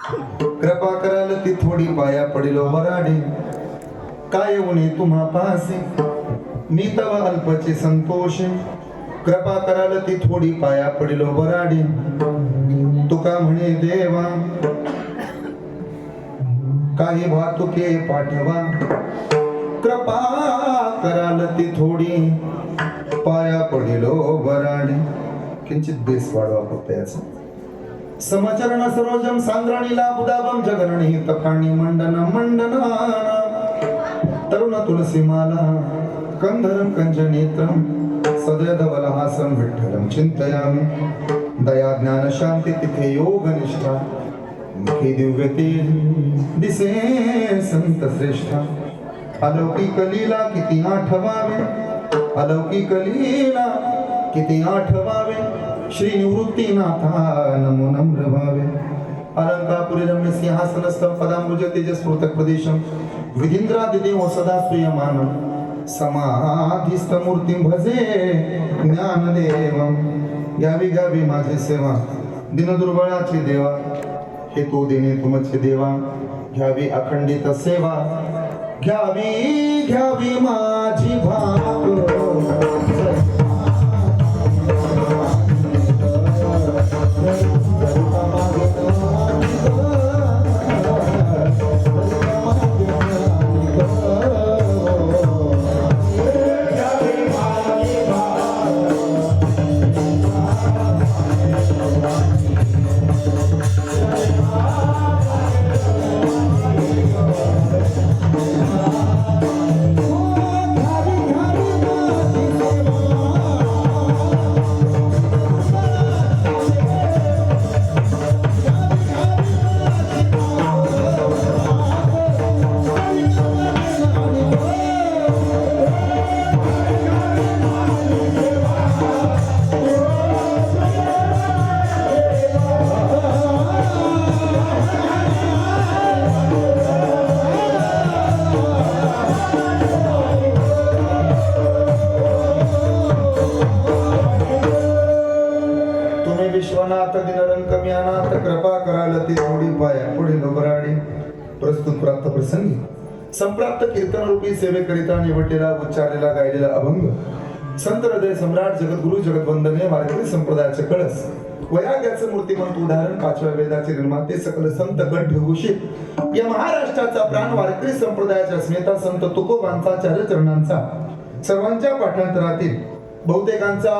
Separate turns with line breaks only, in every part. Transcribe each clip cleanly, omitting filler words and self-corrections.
कृपा कराल ती थोडी पाया पडिलो वराडे काय उणे तुम्हा पासे मी तव अल्पचे संतोष कृपा कराल ती थोडी पाया पडिलो वराडे तुका म्हणे देवा काही वाहतुके पाठवा कृपा कराल ती थोडी पाया पडिलो वराडे किंचित बेस वाढवा फक्त याचा समचरण सरोजम सांद्राणी लाभदाबम जगरणी तकाणी मंडन मंडना तरुण तुलसी माला कंधरम कंज नेत्रम सदयधवलहासं विठ्ठलं चिंतयामि दया ज्ञान शांती तिथे योग निष्ठा मुखी दिव्यते दिसे संत श्रेष्ठा अलौकिक लीला किती आठवावे अलौकिक लीला किती आठवावे श्री निवृत्तीनाथा नमो नम्र भावे अलंकापुरी रम्य सिंहासनस्थ पदांबुज तेजस्फूर्तक प्रदेशम विधींद्रादिदेव सदा श्रूयमानं समाधिस्थ मूर्तिं भजे ज्ञानदेवं गावी गावी माझी सेवा दिनदुर्बळाची देवा हे तो देणे तुमचे देवा घ्यावी अखंडित सेवा घ्यावी घ्यावी माझी भाग विश्वनाथ दिनरंक ज्ञानात कृपा कराल ती थोडी पाया पुढे लोबराडी प्रस्तुत प्राप्त प्रसंगी संप्राप्त कीर्तन रूपी सेवेकरिता निवडलेला उच्चारलेला गायलेला अभंग संत हृदय सम्राट जगद्गुरु जगद्वंदनीय वारकरी संप्रदायाचे कळस वैराग्याचं मूर्तिमंत उदाहरण पाचव्या वेदाचे निर्माते सकल संत कंठभूषित या महाराष्ट्राचा प्राण वारकरी संप्रदायाच्या अस्मिता संत तुकोबांचा चरणांचा सर्वांच्या पाठांतरातील बहुतेकांचा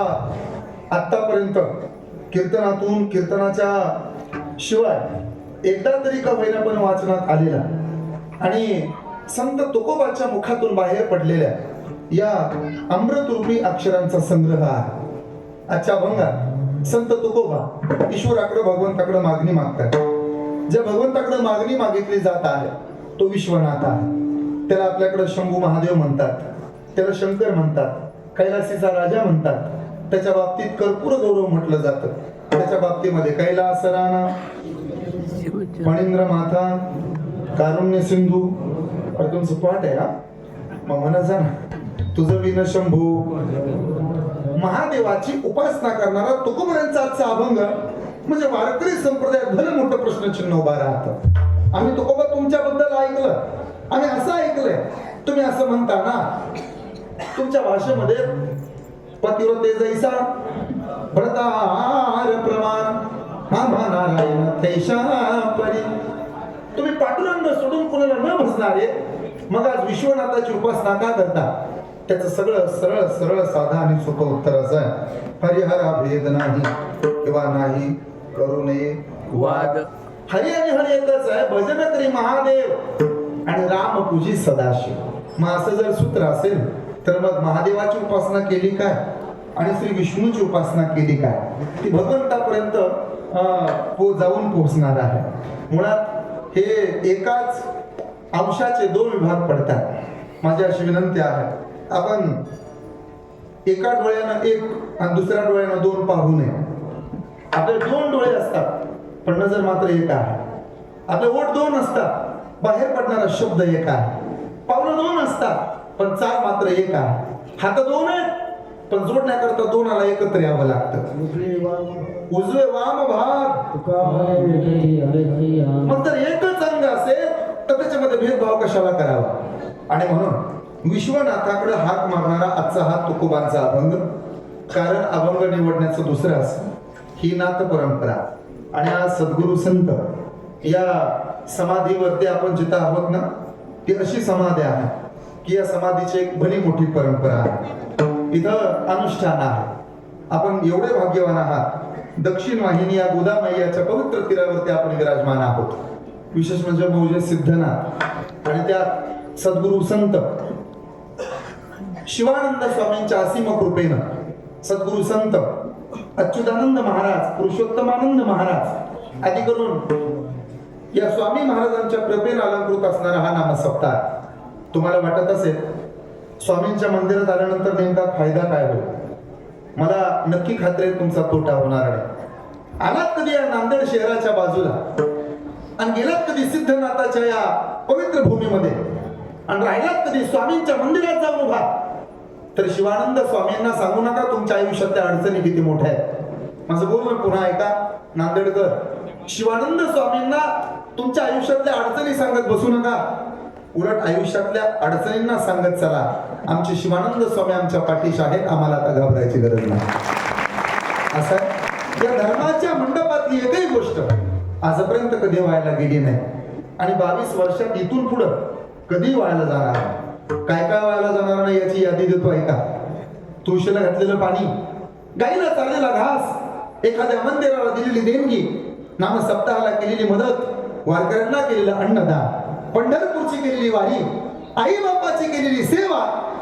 आतापर्यंत कीर्तनातून कीर्तनाच्या शिवाय एकदा तरी का होईना पण वाचनात आलेला आणि संत तुकोबाच्या मुखातून बाहेर पडलेल्या या अमृतरूपी अक्षरांचा संग्रह आहे. आजच्या अभंगात संत तुकोबा ईश्वराकडे भगवंताकडे मागणी मागतात. ज्या भगवंताकडे मागणी मागितली जात आहे तो विश्वनाथ आहे. त्याला आपल्याकडे शंभू महादेव म्हणतात, त्याला शंकर म्हणतात, कैलासीचा राजा म्हणतात. त्याच्या बाबतीत कर्पूर गौरव म्हटलं जातं. त्याच्या बाबतीमध्ये कैलास राणा, फणींद्र माथा, कारुण्य सिंधू. तुमचं पाठ आहे हा मग म्हणा जा ना तुझं विन शंभू. महादेवाची उपासना करणारा तुकोबांचा आजचा अभंग म्हणजे वारकरी संप्रदायात भलं मोठं प्रश्नचिन्ह उभा राहतं. आम्ही तुकोबा तुमच्याबद्दल ऐकलं, आम्ही असं ऐकलंय, तुम्ही असं म्हणता ना तुमच्या भाषेमध्ये पतिव्रते जैसा भरतार प्रमाण आम्हा नारायण तैशा परी. तुम्ही पांडुरंग सोडून कुणाला न भजणारे मग आज विश्वनाथाची उपासना का करता? त्याचं सगळं सरळ सरळ साधा आणि सोपं उत्तर असं आहे, हरिहरा भेद नाही किंवा नाही करू नये वाद. हरी आणि हरी एकच आहे. भजन करी महादेव आणि राम पूजी सदाशिव. मग असं जर सूत्र असेल तर मग महादेवाची उपासना केली काय आणि श्री विष्णूची उपासना केली काय? ती भगवंतापर्यंत जाऊन पोहोचणार आहे. मुळात हे एकाच अंशाचे दोन विभाग पडतात. माझी अशी विनंती आहे, आपण एका डोळ्यानं एक आणि दुसऱ्या डोळ्यानं दोन पाहू नये. आपले दोन डोळे असतात पण नजर मात्र एक आहे. आपले ओठ दोन असतात, बाहेर पडणारा शब्द एक आहे. पावलं दोन असतात पण चाल मात्र एक आहे. हात दोन आहेत पण जोडण्याकरता दोनाला एकत्र यावं लागतं. उजवे वाम भाग मग कशाला करावा. आणि म्हणून विश्वनाथाकडे हाक मारणारा आजचा हा तुकोबांचा अभंग. कारण अभंग निवडण्याचं दुसरं असं ही नाथ परंपरा. आणि आज सद्गुरु संत या समाधीवरती आपण जिथं आहोत ना, ती अशी समाधी आहे की या समाधीची एक भली मोठी परंपरा आहे. इथं अनुष्ठान आहे. आपण एवढे भाग्यवान आहात. दक्षिण वाहिनी या गोदामय्याच्या पवित्र तीरावरती आपण विराजमान आहोत. विशेष म्हणजे मौजे सिद्धनाथ आणि त्या सद्गुरु संत शिवानंद स्वामींच्या असीम कृपेनं सद्गुरु संत अच्युतानंद महाराज, पुरुषोत्तमानंद महाराज आदी करून या स्वामी महाराजांच्या कृपेनं अलंकृत असणारा हा नामसप्ताह. तुम्हाला वाटत असेल स्वामींच्या मंदिरात आल्यानंतर नेमका फायदा काय होईल? मला नक्की खात्री आहे तुमचा तोटा होणार नाही. आलात कधी या नांदेड शहराच्या बाजूला आणि गेलात कधी सिद्धनाथाच्या या पवित्र भूमीमध्ये आणि राहिलात कधी स्वामींच्या मंदिरात जाऊन उभा, तर शिवानंद स्वामींना सांगू नका तुमच्या आयुष्यातल्या अडचणी किती मोठ्या आहेत. माझं बोलणं पुन्हा ऐका नांदेडकर. शिवानंद स्वामींना तुमच्या आयुष्यातल्या अडचणी सांगत बसू नका. उलट आयुष्यातल्या अडचणींना सांगत चला, आमचे शिवानंद स्वामी आमच्या पाठीशी आहेत, आम्हाला आता घाबरायची गरज नाही. असं या धर्माच्या मंडपातली एकही गोष्ट आजपर्यंत कधी व्हायला गेली नाही. आणि 22 वर्षात इथून पुढं कधी व्हायला जाणार नाही. काय काय व्हायला जाणार नाही याची यादी देतो ऐका. तुळशीला घातलेलं पाणी, गाईला चाललेला घास, एखाद्या मंदिराला दिलेली देणगी, नाम सप्ताहाला केलेली मदत, वारकऱ्यांना केलेलं अन्नदान, पंढरपूरची केलेली वारी, आई बापाची केलेली सेवा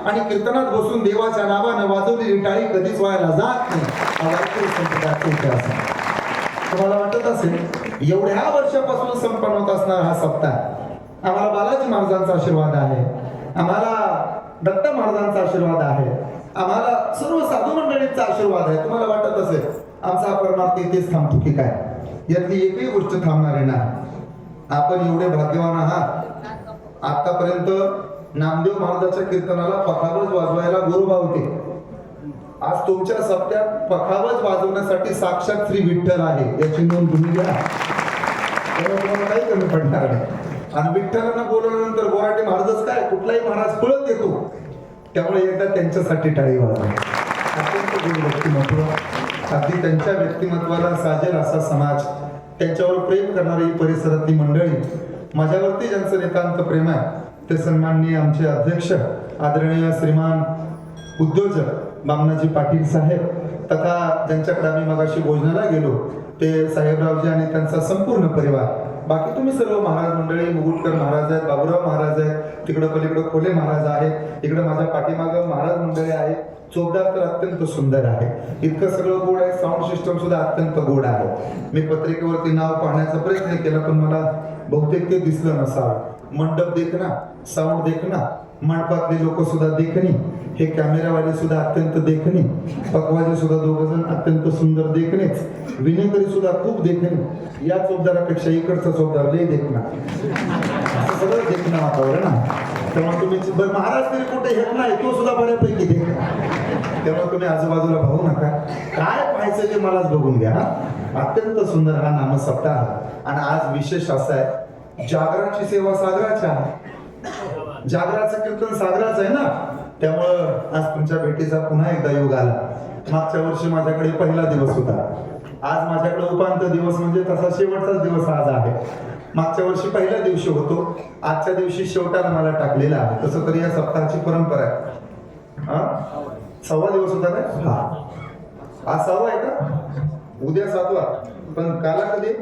आणि कीर्तनात बसून देवाच्या नावानं वाजवलेली टाळी कधीच व्हायला जात नाही. हा वारकरी संप्रदायाचा इतिहास आहे. तुम्हाला वाटत असेल एवढ्या वर्षापासून संपन्न होत असणारा हा सप्ताह आम्हाला बालाजी महाराजांचा आशीर्वाद आहे, आम्हाला दत्त महाराजांचा आशीर्वाद आहे, आम्हाला सर्व साधू मंडळींचा आशीर्वाद आहे. तुम्हाला वाटत असेल आमचा हा परमार्थ इथेच थांबतो की काय? यातली एकही गोष्ट थांबणार आहे ना. आपण एवढे भाग्यवान आहात. आतापर्यंत नामदेव महाराजाच्या कीर्तनाला पखावज वाजवायला गोरोबा होते. आज तुमच्या सप्त्यात पखावज वाजवण्यासाठी साक्षात श्री विठ्ठल आहे, याची नोंद तुम्ही घ्या. त्यामुळे तुम्हाला काही कमी पडणार नाही. आणि विठ्ठलांना बोलवल्यानंतर बोराटे महाराजच काय, कुठलाही महाराज पळत येतो. त्यामुळे एकदा त्यांच्यासाठी टाळी वाजवा. अत्यंत गुरु व्यक्तिमत्व, अगदी त्यांच्या व्यक्तिमत्वाला साजेल असा समाज, त्यांच्यावर प्रेम करणारी परिसरातली मंडळी, माझ्यावरती ज्यांचं नितांत प्रेम आहे ते सन्माननीय आमचे अध्यक्ष आदरणीय श्रीमान उद्योजक बामनाजी पाटील साहेब, तथा ज्यांच्याकडे आम्ही मगाशी भोजनाला गेलो ते साहेबरावजी आणि त्यांचा संपूर्ण परिवार. बाकी तुम्ही सर्व महाराज मंडळी, मुगुटकर महाराज आहेत, बाबूराव महाराज आहेत, तिकडं पलीकडं खोले महाराज आहेत, इकडं माझ्या पाठीमागं महाराज मंडळी आहेत. चोपदार तर अत्यंत सुंदर आहे. इतकं सगळं गोड आहे. साऊंड सिस्टम सुद्धा अत्यंत गोड आहे. मी पत्रिकेवरती नाव पाहण्याचा प्रयत्न केला पण मला बहुतेक ते दिसलं नसावं. मंडप देखना, साऊंड देखना, मंडपातले लोक सुद्धा देखणी, हे कॅमेरावाले सुद्धा अत्यंत देखणे, पकवाजे सुद्धा दोघं जण अत्यंत सुंदर देखणेच, विनेकरी सुद्धा खूप देखणे. या चोपदारापेक्षा इकडचा चोपदार लय देखना, असं सगळं देखणं वातावरण आहे. तेव्हा तुम्ही महाराज तरी कुठे हेत नाही, तो सुद्धा बऱ्यापैकी देखना. तेव्हा तुम्ही आजूबाजूला भाऊ नका, काय पाहायचं ते मलाच बघून घ्या. अत्यंत सुंदर हा नामसप्ताह. आणि आज विशेष असं आहे, जागराची सेवा सागराची आहे. जागराचं कीर्तन सागराचं आहे ना, त्यामुळं आज तुमच्या भेटीचा पुन्हा एकदा योग आला. मागच्या वर्षी माझ्याकडे पहिला दिवस होता, आज माझ्याकडे उपांत्य दिवस म्हणजे तसा शेवटचाच दिवस आज आहे. मागच्या वर्षी पहिल्या दिवशी होतो, आजच्या दिवशी शेवटाला मला टाकलेला आहे. तसं तरी या सप्ताहाची परंपरा आहे. 6वा दिवस होता काय? आज 6वा आहे का? उद्या 7वा, पण काला कधी?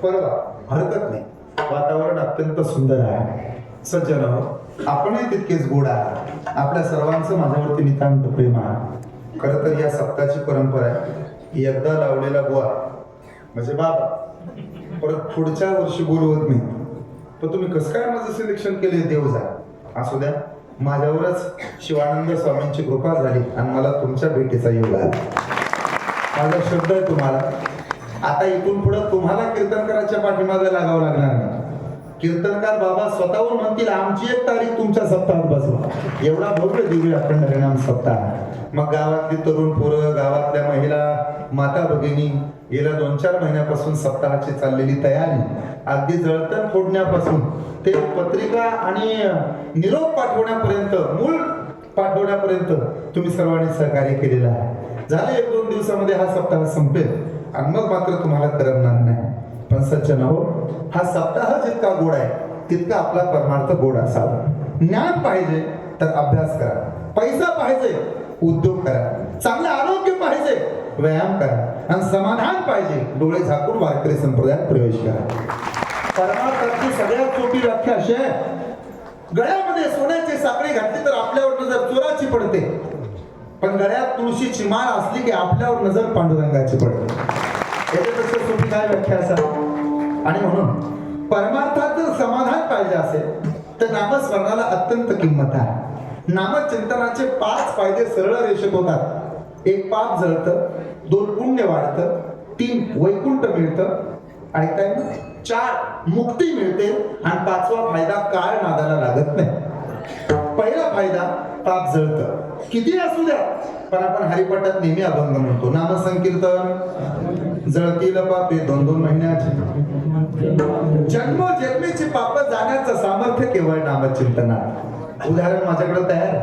परवा. हरकत नाही. वातावरण अत्यंत सुंदर आहे. सज्जन आपणही तितकेच गोड आहे. आपल्या सर्वांचं माझ्यावरती नितांत प्रेम आहे. खरं तर या सप्ताहाची परंपरा आहे, एकदा लावलेला बुवा म्हणजे बाबा परत पुढच्या वर्षी बोलवत नाही. तर तुम्ही कसं काय माझं सिलेक्शन केले देव जा असू द्या. माझ्यावरच शिवानंद स्वामींची कृपा झाली आणि मला तुमच्या भेटीचा योग आला. माझा शब्द आहे तुम्हाला, आता इथून पुढे तुम्हाला कीर्तनकाराच्या पाठीमागे लागावं लागणार नाही. कीर्तनकार बाबा स्वतःहून म्हणतील आमची एक तारीख तुमच्या सप्ताहात बसवा. एवढा भव्य दिव्य अखंड हरिनाम सप्ताह. मग गावातली तरुण पोरं, गावातल्या महिला, माता भगिनी गेल्या 2-4 महिन्यापासून सप्ताहाची चाललेली तयारी, अगदी जळतण फोडण्यापासून ते पत्रिका आणि निरोप पाठवण्यापर्यंत, मूळ पाठवण्यापर्यंत तुम्ही सर्वांनी सहकार्य केलेलं आहे. झाले 1-2 दिवसामध्ये हा सप्ताह संपेल आणि मग मात्र तुम्हाला करमणार नाही. पण सज्जन हो, हा सप्ताह जितका गोड आहे तितका आपला परमार्थ गोड असावा. ज्ञान पाहिजे तर अभ्यास करा, पैसा पाहिजे उद्योग करा, चांगलं आरोग्य पाहिजे व्यायाम करा, आणि समाधान पाहिजे डोळे झाकून वारकरी संप्रदायात प्रवेश करा. परमार्थाची सगळ्यात छोटी व्याख्या अशी आहे, गळ्यामध्ये सोन्याची साखळी घातली तर आपल्यावर नजर चोराची पडते, पण गळ्यात तुळशीची माळ असली की आपल्यावर नजर पांडुरंगाची पडते. याच्यापेक्षा सोपी काय व्याख्या असा. आणि म्हणून परमार्थात जर समाधान पाहिजे असेल तर नामस्मरणाला अत्यंत किंमत आहे. नामचिंतनाचे 5 फायदे सरळ रेषेत होतात. 1 पाप जळतं, 2 पुण्य वाढतं, 3 वैकुंठ मिळतं, आणि काय 4 मुक्ती मिळते, आणि 5वा फायदा काळ नादाला लागत नाही. पहिला फायदा पाप जळतं, किती असू द्या, पण आपण हरिपाठात नेहमी अभंग म्हणतो, नामसंकीर्तन जळतील पापे 2-2 महिन्याची, जन्मोजन्मीची पाप जाण्याचं सामर्थ्य केवळ नामचिंतनात. उदाहरण माझ्याकडे तयार.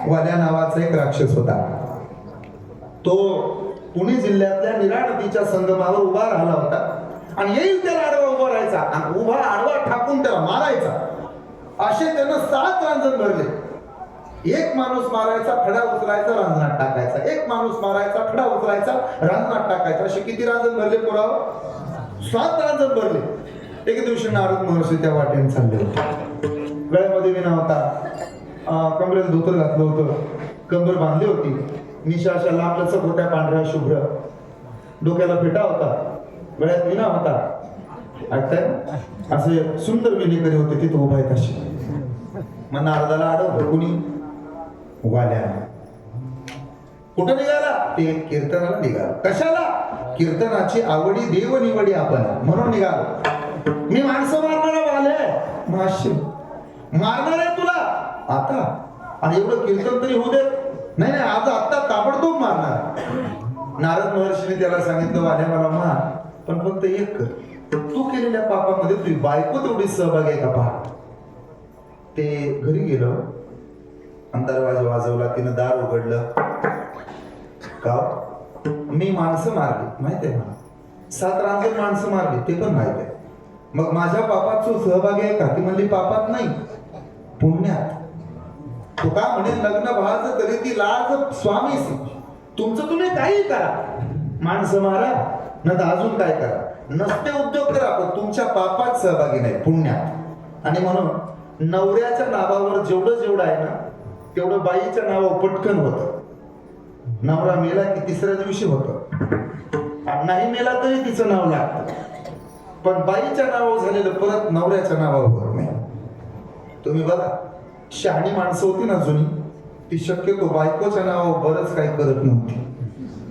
वाल्या नावाचा एक राक्षस होता. तो पुणे जिल्ह्यातल्या निरा नदीच्या संगमावर उभा राहिला होता, आणि येईल त्याला आडवा उभा राहायचा आणि उभा आडवा ठाकून त्याला मारायचा. असे त्यानं 7 रांजण भरले. एक माणूस मारायचा, खडा उचलायचा, रांजणात टाकायचा, एक माणूस मारायचा, खडा उचलायचा, रांजणात टाकायचा. असे किती रांजण भरले पुराव? 7 रांजण भरले. एक दिवशी नारद महर्षी त्या वाटेने चालले होते. गळ्यामध्ये विना होता, कमरेला धोतर घातलं होतं, कंबर बांधली होती, मिशा अशा लांब लचक होत्या, पांढऱ्या शुभ्र, डोक्याला फेटा होता, गळ्यात विना होता. ऐकताय? असे सुंदर विनेकरी होते तिथे उभा आहेत अशी. मग नारदाला आडवलं कुणी? वाल्या. कुठं निघाला? ते कीर्तनाला निघाला. कशाला? कीर्तनाची आवडी देव निवडी आपण म्हणून निघाला. मी माणसं मारणारा वाल्या, माशी मारणार आहे तुला आता, आणि एवढं कीर्तन तरी होऊ दे. नाही नाही, आज आत्ता ताबडतोब मारणार. नारद महर्षीने त्याला सांगितलं, वाल्या मला मार, पण फक्त एक कर, तू केलेल्या पापामध्ये तुझी बायको तेवढी सहभागी आहे का पहा. ते घरी गेलं, दरवाजा वाजवला, तिनं दार उघडलं. का? मी माणसं मारली माहिती आहे मला, 7 रांजण माणसं मारली ते पण माहिती आहे. मग माझ्या पापात तू सहभागी आहे का? ती म्हणली पापात नाही, पुण्यात. तू का म्हणे लग्न व्हायचं तरी ती लाज स्वामी, तुमचं तुम्ही काही करा, माणसं मारा न तर अजून काय करा, नसते उद्योग करा, पण तुमच्या पापात सहभागी नाही, पुण्यात. आणि म्हणून नवऱ्याच्या नावावर जेवढं आहे ना तेवढं बाईच्या नावावर पटकन होतं. नवरा मेला की 3ऱ्या दिवशी होतं, नाही मेला तरी तिचं नाव लागतं, पण बाईच्या नावावर झालेलं परत नवऱ्याच्या नावावर होत नाही. तुम्ही बघा, शहाणी माणसं होती ना जुनी, ती शक्यतो बायकोच्या नावावर बरंच काही करत नव्हती.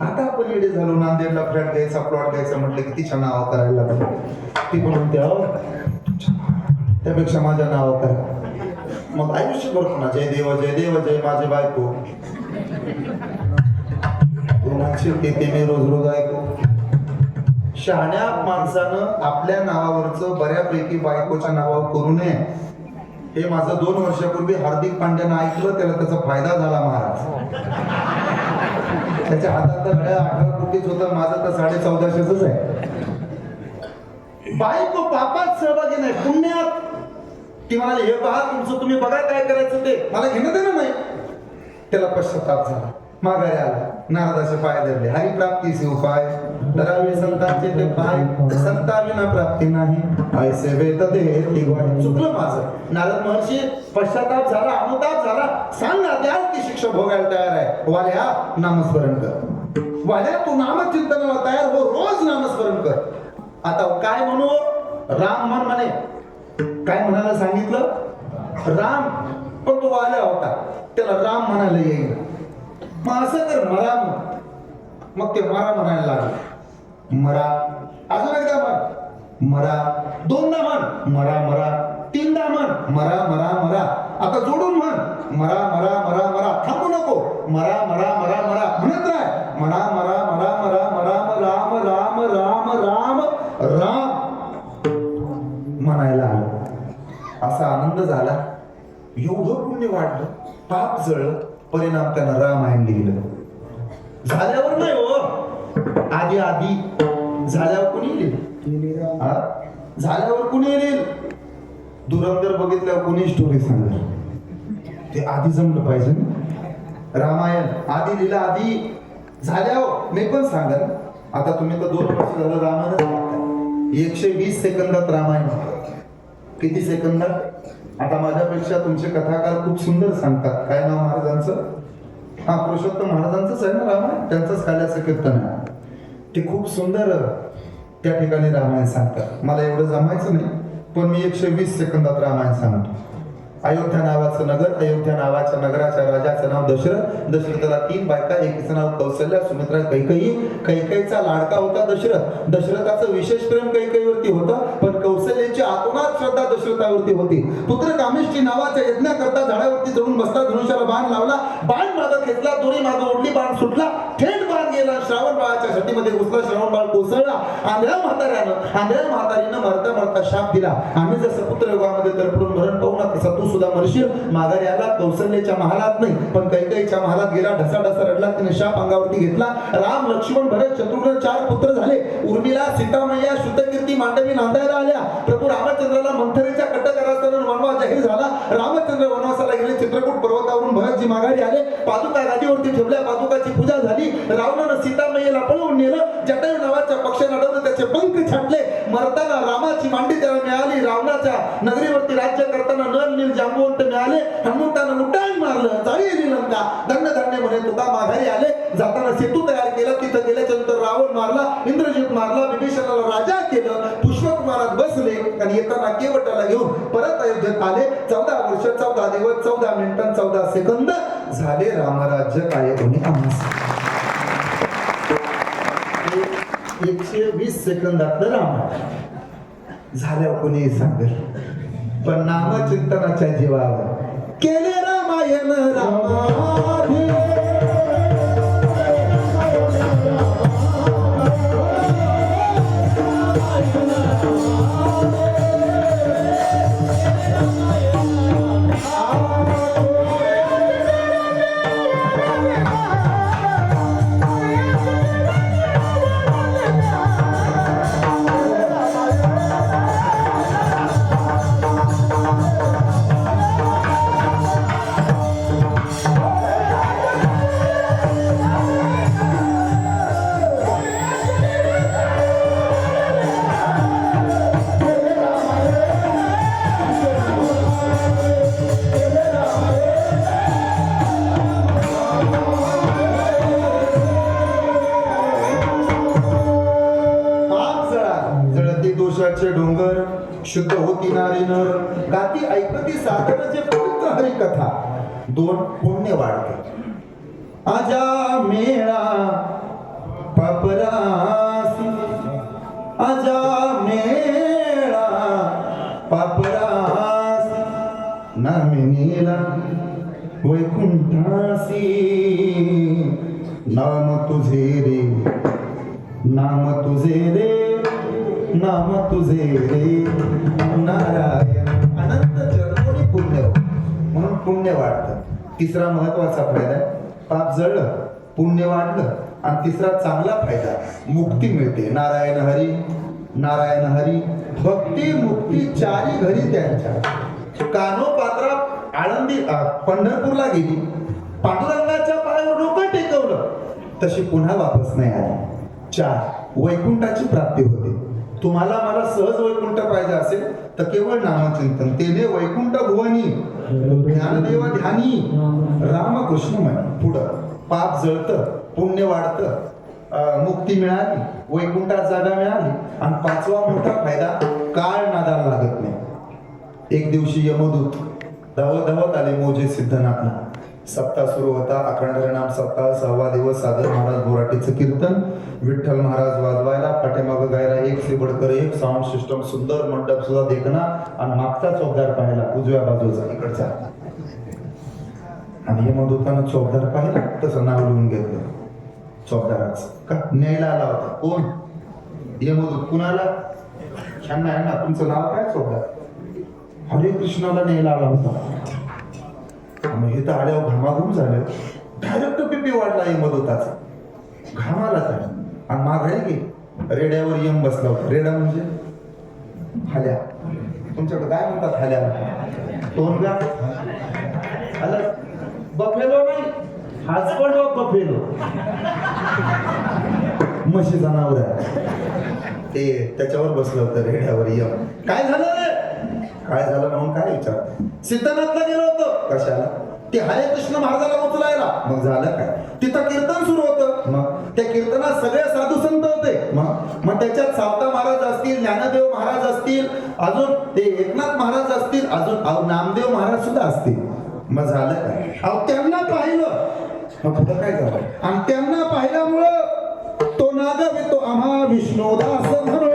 आता आपण येडे झालो, नांदेडला फ्लॅट घ्यायचा, प्लॉट घ्यायचा म्हटलं की तिच्या नावावर करायला लागलं. ती पण म्हणते त्यापेक्षा माझ्या नावावर करा. मग आयुष्यभर पुन्हा जय देव जय देव जय माझे बायको, ते मी रोज रोज ऐकू. शहाण्या माणसानं आपल्या नावावरचं बऱ्यापैकी बायकोच्या नावावर करू नये. हे माझं 2 वर्षापूर्वी हार्दिक पांड्यानं ऐकलं, त्याला त्याचा फायदा झाला महाराज. त्याच्या हातात तर 18 कोटीच होतं, माझं तर 1450च आहे. बायको पापात सहभागी नाही, पुण्यात. ती म्हणाली, हे पहा तुमचं तुम्ही बघा काय करायचं ते, मला घेणं देणं नाही. त्याला पश्चाताप झाला, माघारी आला, नारदाचे पाय धरले. हरिप्राप्तीचे उपाय धरावे संतांचे ते पाय, संताविना प्राप्ती नाही, ऐसे वेद दे दिवाळी. चुकलं माझं. नारद महर्षी पश्चाताप झाला, अनुताप झाला, सांग ना द्याल ती शिक्षा भोगायला तयार आहे. वाल्या नामस्मरण कर, वाल्या तू नामचिंतनाला तयार हो, रोज नामस्मरण कर. आता काय म्हणू? राम म्हणे. काय म्हणायला सांगितलं? राम. पण तो वाल्या होता, त्याला राम म्हणायला येईल. मग असं कर, मरा. मग ते मरा म्हणायला लागले. मरा. अजून एकदा म्हण, मरा. 2दा म्हण, मरा मरा. 3दा म्हण, मरा मरा मरा. आता जोडून म्हण, मरा मरा मरा मरा. थांबू नको, मरा मरा मरा मरा म्हणत राह. मरा मरा मरा मरा मरा राम राम राम राम राम म्हणायला आलं. असा आनंद झाला, एवढं पुण्य वाढलं, पाप जळलं, परिणाम त्यानं रामायण लिहिलं. झाल्यावर नाही हो, आधी आधी झाल्यावर कुणी लिहिल? झाल्यावर कुणी लिहिल? धुरंधर बघितल्यावर कुणी स्टोरी सांगणार? ते आधी जमलं पाहिजे ना. रामायण आधी लिहिलं, आधी झाल्यावर मी पण सांगा. आता तुम्ही तर 2 वर्ष झालं रामायणच बघताय. 120 सेकंदात रामायण. किती सेकंदात? आता माझ्यापेक्षा तुमचे कथाकार खूप सुंदर सांगतात. काय नाव महाराजांचं? हा, पुरुषोत्तम महाराजांचंच आहे ना रामायण, त्यांचंच काल्याचं कीर्तन आहे. ते खूप सुंदर त्या ठिकाणी रामायण सांगतात. मला एवढं जमायचं नाही, पण मी 120 सेकंदात रामायण सांगतो. अयोध्या नावाचं नगर, अयोध्या नावाच्या नगराच्या राजाचं नाव दशरथ. दशरथाला 3 बायका, एकीचं नाव कौशल्या, सुमित्रा, कैकेयी. कैकेयीचा लाडका होता दशरथ. दशरथाचं विशेष प्रेम कैकेयीवरती होतं, पण कौशल्याची आतोनात श्रद्धा दशरथावरती होती. पुत्र कामिष्ठी नावाच्या यज्ञाकरता झाडावरती चढून बसला, धनुष्याला बाण लावला, बाण मागं घेतला, दोरी मागं ओढली, बाण सुटला, थेट बाण गेला, श्रावण बाळाच्या छातीमध्ये घुसला, श्रावण बाळ कोसळला. आंधळ्या म्हातारीनं मरता मरता शाप दिला, आम्ही जसं पुत्रयुगामध्ये तरपडून मरण पाहू ना, तसा तू सुद्धा मरशील. माघारी आला, कौशल्याच्या महालात नाही पण कैकेयीच्या महालात गेला, ढसा ढसा रडला, तिने शाप अंगावरती घेतला. राम, लक्ष्मण, भरत, शत्रुघ्न 4 पुत्र झाले. उर्मिला, सीतामय्या, श्रुतकीर्ती, मांडवी नांदायला आल्या. प्रभू रामचंद्राला मंथरेच्या कटकरास्थानं वनवास जाहीर झाला. रामचंद्र वनवासाला गेले. चित्रकूट पर्वतावरून भरतजी माघारी आले. पादुका गादीवरती ठेवल्या, पादुकाची पूजा झाली. रावणानं सीतामय्येला पळवून नेलं. जटायू नावाच्या पक्षानं अडवलं, त्याचे पंख छाटले. मरताना रामाची मांडी त्याला मिळाली. रावणाच्या नगरीवरती राज्य करताना नल नील जांबुवंत मिळाले. हनुमंतानं उड्डाण मारलं, जाळी आली लंका. दंड धान्य म्हणे तुका माघारी आले. जाताना सेतू तयार केला, तिथं गेल्याच्या नंतर रावण मारला, इंद्रजित मारला, विभीषणाला राजा केलं, पुष्पकुमारात बसले आणि येताना केवटाला घेऊन परत अयोध्येत आले. 14 वर्ष 14 दिवस 14 मिनिटं 14 सेकंद झाले रामराज्य काय कोणी आम्हास. 120 सेकंदातलं रामायण झाल्यावर कोणी सांगेल, पण नामचिंतनाच्या जीवावर केले रामायण रामाधे. डोंगर शुद्ध होती नारी नर, गाती ऐकती साधन जे पवित्र हरिकथा. 2 पुण्य वाढते. आजा मेळा पापरासी, आजा मेळा पापरासी, नामिनीला वैकुंठासी. नाम तुझे रे, नाम तुझे रे, नाम तुझे रे नारायण. अनंत जन्मोनी पुण्य म्हणून पुण्य वाढतं. 3रा महत्वाचा फायदा आहे, पाप जळलं, पुण्य वाढलं. आणि 3रा चांगला फायदा, मुक्ती मिळते. नारायण हरी, नारायण हरी, भक्ती मुक्ती 4 घरी त्यांच्या. कानोपात्रा आळंदी पंढरपूरला गेली, पांडुरंगाच्या पायावर डोकं टेकवलं, तशी पुन्हा वापस नाही आली. 4 वैकुंठाची प्राप्ती होते. तुम्हाला मला सहज वैकुंठ पाहिजे असेल तर केवळ नामचिंतन, तेने वैकुंठ भुवनी ज्ञानदेव ध्यानी रामकृष्ण म्हणे. पुढं पाप जळतं, पुण्य वाढतं, मुक्ती मिळाली, वैकुंठात जागा मिळाली. आणि 5वा मोठा फायदा, काळ नादाला लागत नाही. एक दिवशी यमदूत धावत धावत आले मोजे सिद्धनाथला. सप्ताह सुरू होता, अखंड हरिनाम सप्ताह. 6वा दिवस सादर महाराज बोराटीचं कीर्तन, विठ्ठल महाराज वाजवायला, पाठीमागं गायला 1 से बडकर 1 साऊंड सिस्टम, सुंदर मंडप सुद्धा देखना. आणि मागचा चौकदार पाहिला, उजव्या बाजूचा इकडचा. आणि यमदूतानं चौकदार पाहिला, तसं नाव लिहून घेतलं चौकदाराच. का न्यायला आला होता? कोण? यमदूत. कुणाला? ह्यांना. तुमचं नाव काय? चौकदार. हरे कृष्णाला न्यायला आला होता. मग हे तर आल्यावर घामाघूम झालं. डायरेक्ट बीपी वाढला यमदूताचा. घामाला झाला आणि माघारी गे रेड्यावर यम बसला होता. रेडा म्हणजे हाल्या. तुमच्याकडे काय म्हणतात हाल्या? तोंडगा आलं. बफेलो नाही, हजबंड ऑफ बफेलो, म्हशीचा नाव ते त्याच्यावर बसलं होतं रेड्यावर यम. काय झालं रे? काय झालं म्हणून काय विचार? सिद्धनाथला गेलो होतो. कशाला? ते हरे कृष्ण महाराजाला उचलायला. मग झालं काय? तिथं कीर्तन सुरू होतं. मग त्या कीर्तनात सगळे साधू संत होते. मग त्याच्यात सावता महाराज असतील, ज्ञानदेव महाराज असतील, अजून ते एकनाथ महाराज असतील, अजून नामदेव महाराज सुद्धा असतील. मग झालं काय? अहो त्यांना पाहिलं. मग पुढं काय झालं? आणि त्यांना पाहिल्यामुळं तो नागवितो आम्हा विष्णुदास म्हणून.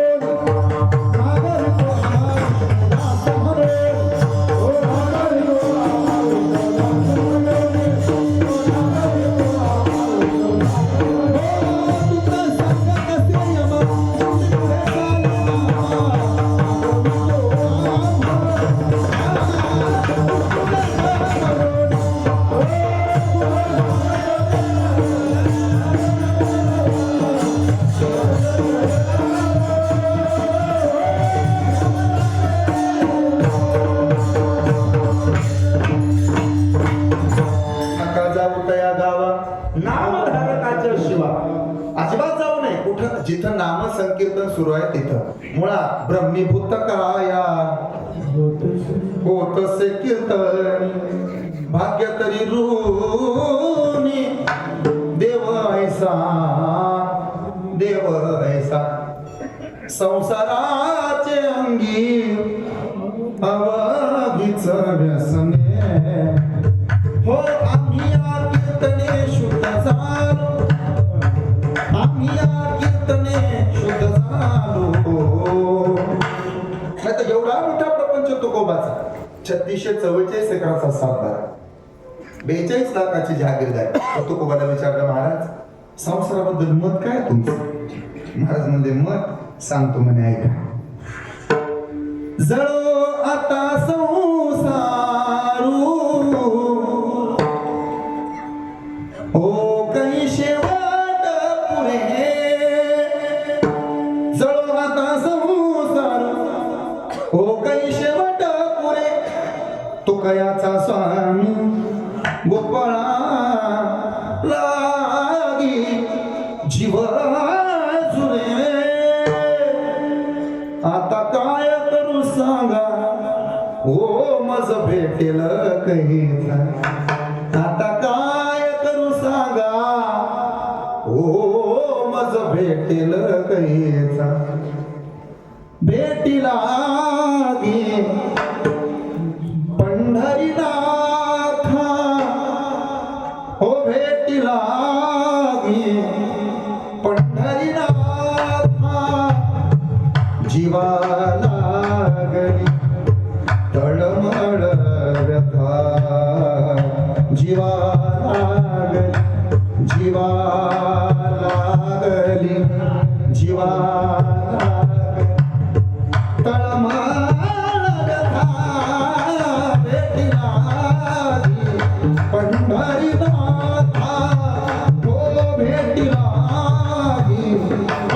जिथं नाम संकीर्तन सुरू आहे तिथं मुळात ब्रह्मीभूत काया होतसे कीर्तन भाग्य तरी ऋणी देव ऐसा संसाराचे अंगी अवघीच व्यसने हो. आम्ही या कीर्तने शुद्ध झालो, आम्ही या कीर्तने शुद्ध झालो. नाही तर एवढा मोठा प्रपंच तुकोबाचा 3644 एकराचा सातबारा, 42 लाखाची जागीरदार. तुकोबाला विचारलं, महाराज संसाराबद्दल मत काय तुमचं? महाराज म्हणजे मत सांगतो म्हणे, ऐका. जळो आता संसारू हो काही शेवट पुरे. जळो आता संसार हो काही शेवट पुरे. तो कयाचा स्वामी गोपाळा लागी जीव जुरे. आता काय करू सांगा ओ मज भेटेल कहीचा. आता काय करू सांगा ओ मज भेटेल कहीचा. भेटीला गे पंढरीनाथा हो भेटीला गे पंढरीनाथा. जीवाला गली तळमळ व्यथा. जीवाला गली जीवाला तळमळ व्यथा. भेटीला पंढरीनाथा हो भेटीला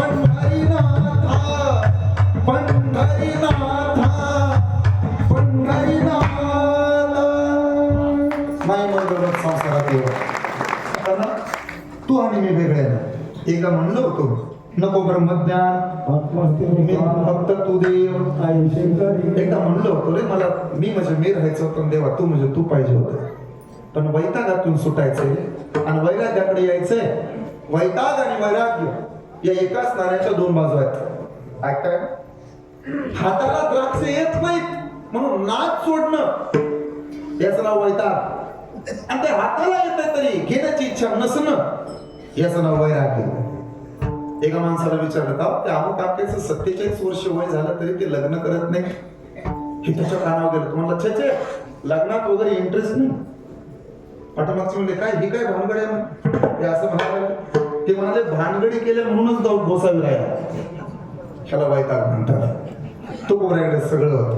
पंढरीनाथा. नाही मंगळ संसारात येऊ तू आणि मी वेगळे. एकदा म्हणलो होतो नको ब्रह्मज्ञान मी फक्त तू देव. एकदा म्हणलो होतो रे मला, मी म्हणजे मी राहायचं होतं देवा, तू म्हणजे तू पाहिजे होतं. पण वैतागातून सुटायचंय आणि वैराग्याकडे यायचंय. वैताग आणि वैराग्य या एकाच नाण्याच्या दोन बाजू आहेत. ऐकताय? हाताला द्राक्ष येत नाहीत म्हणून नाच सोडणं याचं नाव वैताग. आणि ते हाताला येत तरी घेण्याची इच्छा नसणं याचं नाव वैराग्य. एका माणसाला विचारलं का त्या अमुक काकाचं 47 वर्ष वय झालं तरी ते लग्न करत नाही. हे त्याच्या कानावर गेलं. तुम्हाला छे लग्नात वगैरे इंटरेस्ट नाही. पाठमागचे म्हणले काय ही काय भानगड आहे? ते असं म्हणाले. ते म्हणाले भानगडी केल्या म्हणूनच डोसावी राहिला. ह्याला वैताग म्हणतात. तो कोबऱ्याकडे सगळं होतं.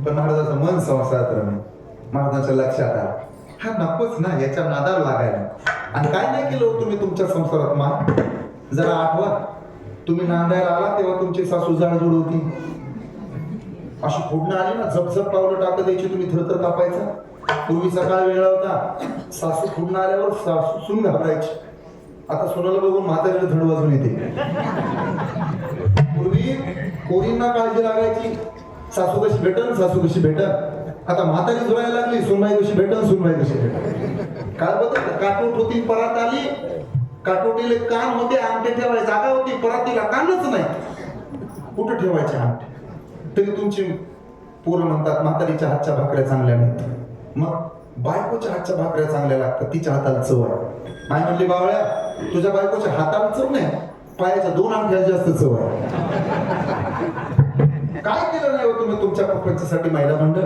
पण महाराजाचं मन मन संसारात रमे. महाराजांच्या लक्षात आलं हा नकोच ना, याच्या नादाला लागायला. आणि काय नाही केलं हो तुम्ही तुमच्या संसारात मा? जरा आठवा, तुम्ही नांदायला आला तेव्हा तुमची सासू जाडजूड होती. अशी फोडणं आली ना, झपझप पावलं टाकत द्यायची, तुम्ही थरथर कापायचा. पूर्वी सकाळ वेळा होता, सासू फोडणं आल्यावर सासू सून घाबरायची. आता सोनाला बघून म्हातारीला थंड वाजून येते. पूर्वी पोरींना काळजी लागायची, सासू कशी भेटन सासू कशी भेटन. आता म्हातारी जोडायला लागली, सुनबाई कशी भेटन सुनबाई कशी भेटन. काय बदल, काटोट होती परात आली, काटोटीले कान होते, अंगठे ठेवायची जागा होती, परातीला कानच नाही. कुठं ठेवायचे अंगठे? तरी तुमची पोरं म्हणतात म्हातारीच्या हातच्या भाकऱ्या चांगल्या नाहीत. मग बायकोच्या हातच्या भाकऱ्या चांगल्या लागतात, तिच्या हाताला चव आहे. माय म्हणली बावळ्या, तुझ्या बायकोच्या हाताला चव नाही, पायाच्या 2 अंगठ्याला जास्त चव आहे. काय केलं नाही हो तुम्ही तुमच्या प्रपंचासाठी? महिला मंडळ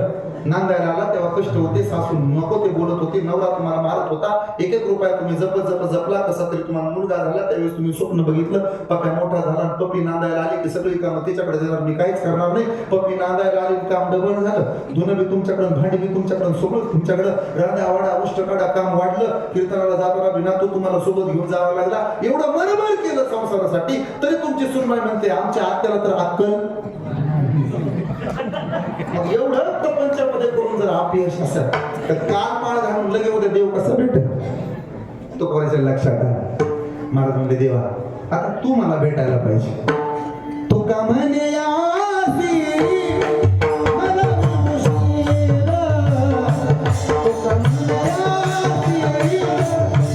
नांदायला आला तेव्हा कष्ट होते, सासू नको ते बोलत होती, नवरा तुम्हाला मारत होता, 1-1 रुपया तुम्ही जपत जपला. कसा तरी तुम्हाला मुलगा झाला, त्यावेळेस तुम्ही स्वप्न बघितलं पप्पा मोठा झाला, पप्पी नांदायला आली की सगळी कामं तिच्याकडे देणार, मी काहीच करणार नाही. पप्पी नांदायला आली काम डबल झालं, धुणं बी तुमच्याकडे, भांडी बी तुमच्याकडे, सगळं तुमच्याकडे, रांधा वाडा उष्टकाडा काम वाढलं, कीर्तनाला जाताना बिना तो तुम्हाला सोबत घेऊन जावा लागला. एवढं मरमर केलं संसारासाठी, तरी तुमची सुनबाई म्हणते आमच्या आत्याला तर अक्कल. मग एवढं प्रपंचामध्ये करून जर अपयश असेल तर कान पाळ घालून लगे उद्या देव कसा भेटेल? तो कोणाच्या लक्षात आला. महाराज म्हणले देवा आता तू मला भेटायला पाहिजे. तो का म्हणे आसी मला मुश्किल, तो का म्हणे आसी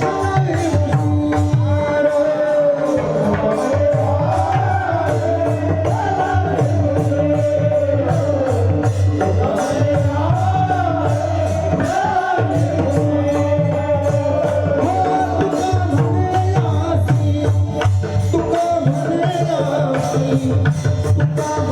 तुका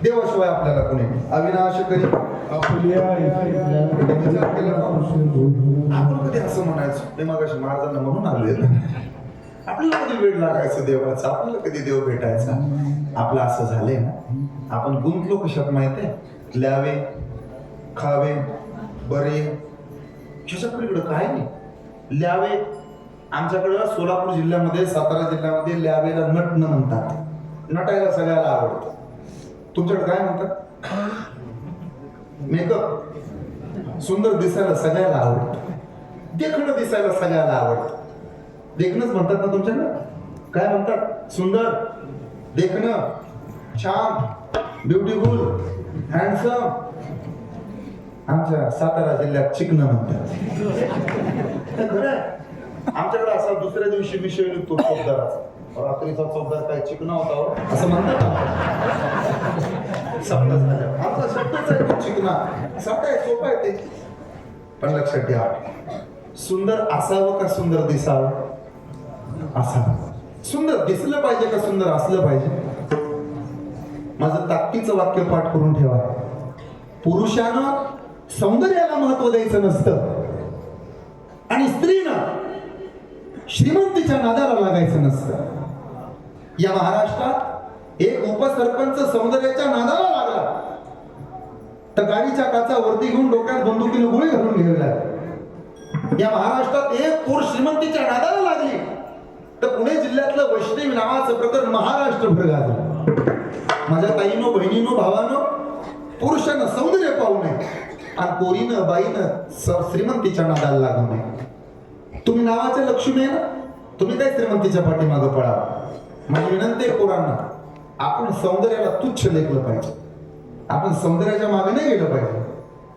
देवाशिवाय आपल्याला कोणी अविनाश करी विचार केला का? आपण कधी असं म्हणायचं ते मागाशी महाराजांना म्हणून आलोय आपल्याला कधी वेळ लागायचं देवाचा, आपल्याला कधी देव भेटायचा. आपलं असं झालंय ना, आपण गुंतलो कशात माहितीये, ल्यावे खावे बरे ह्याच्याकडे काय नाही. ल्यावे आमच्याकडं सोलापूर जिल्ह्यामध्ये, सातारा जिल्ह्यामध्ये ल्यावेला नटणं म्हणतात. नटायला सगळ्याला आवडतं. तुमच्याकडे काय म्हणतात? मेकअप. सुंदर दिसायला सगळ्याला आवडतं. देखणं दिसायला सगळ्याला आवडतं. देखणंच म्हणतात ना तुमच्याकडं? काय म्हणतात? सुंदर, देखणं, छान, ब्युटिफुल, हँडसम. आमच्या सातारा जिल्ह्यात चिकन म्हणतात. आमच्याकडे असा दुसऱ्या दिवशी विषय निघतो चौकदाराचा. रात्रीचा चौकदार काय चिकन होता असं म्हणतात. आमचा शब्दच आहे तो चिकना. साधा आहे, सोपा आहे ते. पण लक्षात ठेवा, सुंदर असावं का सुंदर दिसावं? असावं. सुंदर दिसलं पाहिजे का सुंदर असलं पाहिजे? माझं ताकदीचं वाक्य पाठ करून ठेवा. पुरुषानं सौंदर्याला महत्व द्यायचं नसतं आणि स्त्रीनं श्रीमंतीच्या नादाला लागायचं नसतं. या महाराष्ट्रात एक उपसरपंच सौंदर्याच्या नादाला लागला तर गाडीच्या काचा वरती घेऊन डोक्यात बंदुकीने गोळी घालून घ्यावी लागली. या महाराष्ट्रात एक पोर श्रीमंतीच्या नादाला लागली तर पुणे जिल्ह्यातलं वैष्णवी नावाचं प्रकरण महाराष्ट्रभर गाजलं. माझ्या ताईनो, बहिणीनो, भावानो, पुरुषानं सौंदर्य पाहू नये आणि पोरीनं, बाईनं श्रीमंतीच्या नादाला लागू नये. तुम्ही नावाचे लक्ष्मी आहे ना, तुम्ही काय श्रीमंतीच्या पाठीमागं पळावं. माझी विनंती आहे पोरांना, आपण सौंदर्याला तुच्छ लेखलं पाहिजे. आपण सौंदर्याच्या मागे नाही गेलं पाहिजे.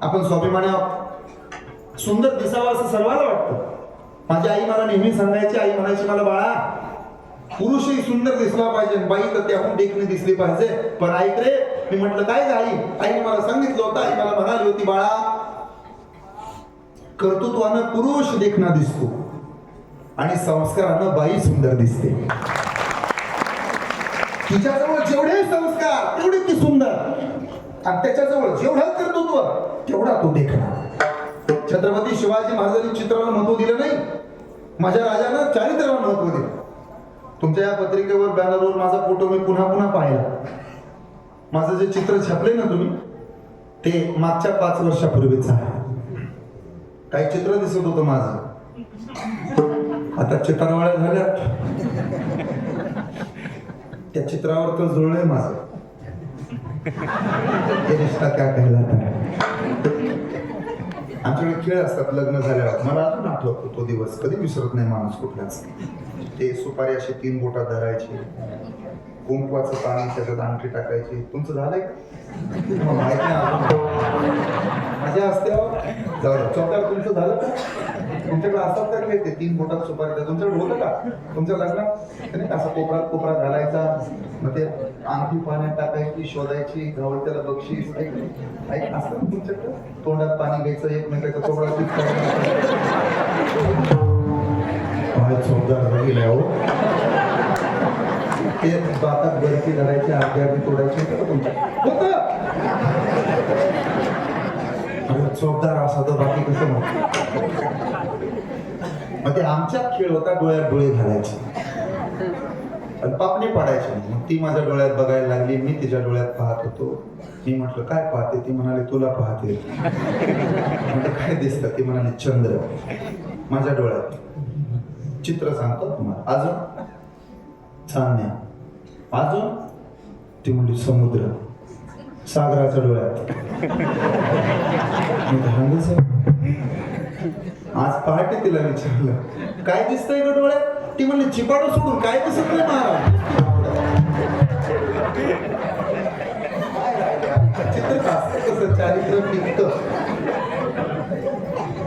आपण स्वाभिमानी आहोत. सुंदर दिसावं असं सर्वांना वाटतं. माझी आई मला नेहमी सांगायची, आई म्हणायची मला, बाळा पुरुषही सुंदर दिसला पाहिजे, बाई तर त्याहून देखणी दिसली पाहिजे. पण ऐक रे, मी म्हटलं काय ग आई? आईने मला सांगितलं होतं, आई मला म्हणाली होती, बाळा कर्तृत्वानं पुरुष देखणा दिसतो आणि संस्कारानं बाई सुंदर दिसते. तिच्याजवळ जेवढे संस्कार तेवढी ती सुंदर, आणि त्याच्याजवळ जेवढा कर्तृत्व तेवढा तो देखणा. छत्रपती शिवाजी महाराजांनी चित्राला महत्व दिलं नाही, माझ्या राजानं चारित्र्याला महत्व दिलं. तुमच्या या पत्रिकेवर, बॅनरवर माझा फोटो मी पुन्हा पुन्हा पाहिला. माझं जे चित्र छापले ना तुम्ही, ते मागच्या 5 वर्षापूर्वीच आहे. काही चित्र दिसत होतं माझं, आता चित्रावळ्या झाल्या. त्या चित्रावर तर जुळलंय माझं. हे रिश्ता क्या कहलाता है. आमच्याकडे खेळ असतात लग्न झाल्यावर. मला अजून आठवतो तो दिवस, कधी विसरत नाही माणूस कुठलाच. ते सुपारी अशी 3 बोटात धरायची, कुंकवाचं पाणी त्याच्यात अंगठी टाकायची. तुमचं झालंय का? माहिती नाही. माझ्या असते चौकार तुमचं झालं का? तुमच्याकडे असतात का खेळ ते 3 बोटात सुपारी? तुमच्याकडे होतं का तुमच्या लग्नात? असा कोपरा घालायचा, मग ते अंगठी पाण्यात टाकायची, शोधायची, गावळ त्याला बक्षीस. ऐक असतं तुमच्याकडे? तोंडात पाणी घ्यायचं, एकमेकाच्या तोंडात चौदार गेलाय हो. ते बातात बरकी धरायची, अर्धी अर्धी तोडायची तुमच्या होत. चौकदार असा तर बाकी कसं मग ते आमच्यात खेळ होता. डोळ्यात डोळे घालायचे आणि पापणी पाडायची. मग ती माझ्या डोळ्यात बघायला लागली, मी तिच्या डोळ्यात पाहत होतो. मी म्हटलं काय पाहते? ती म्हणाली तुला पाहते. म्हटलं काय दिसतं? ती म्हणाली चंद्र. माझ्या डोळ्यात चित्र सांगतो तुम्हाला. अजून चांदण्या. अजून ती म्हणली समुद्र सागराच्या डोळ्यात. आज पहाटे तिला विचारलं काय दिसतंय ग डोळ्यात? ती म्हणली चिपाडू सोडून काय दिसत नाही महाराज. चित्र कसं चारित्र्य टिकतं.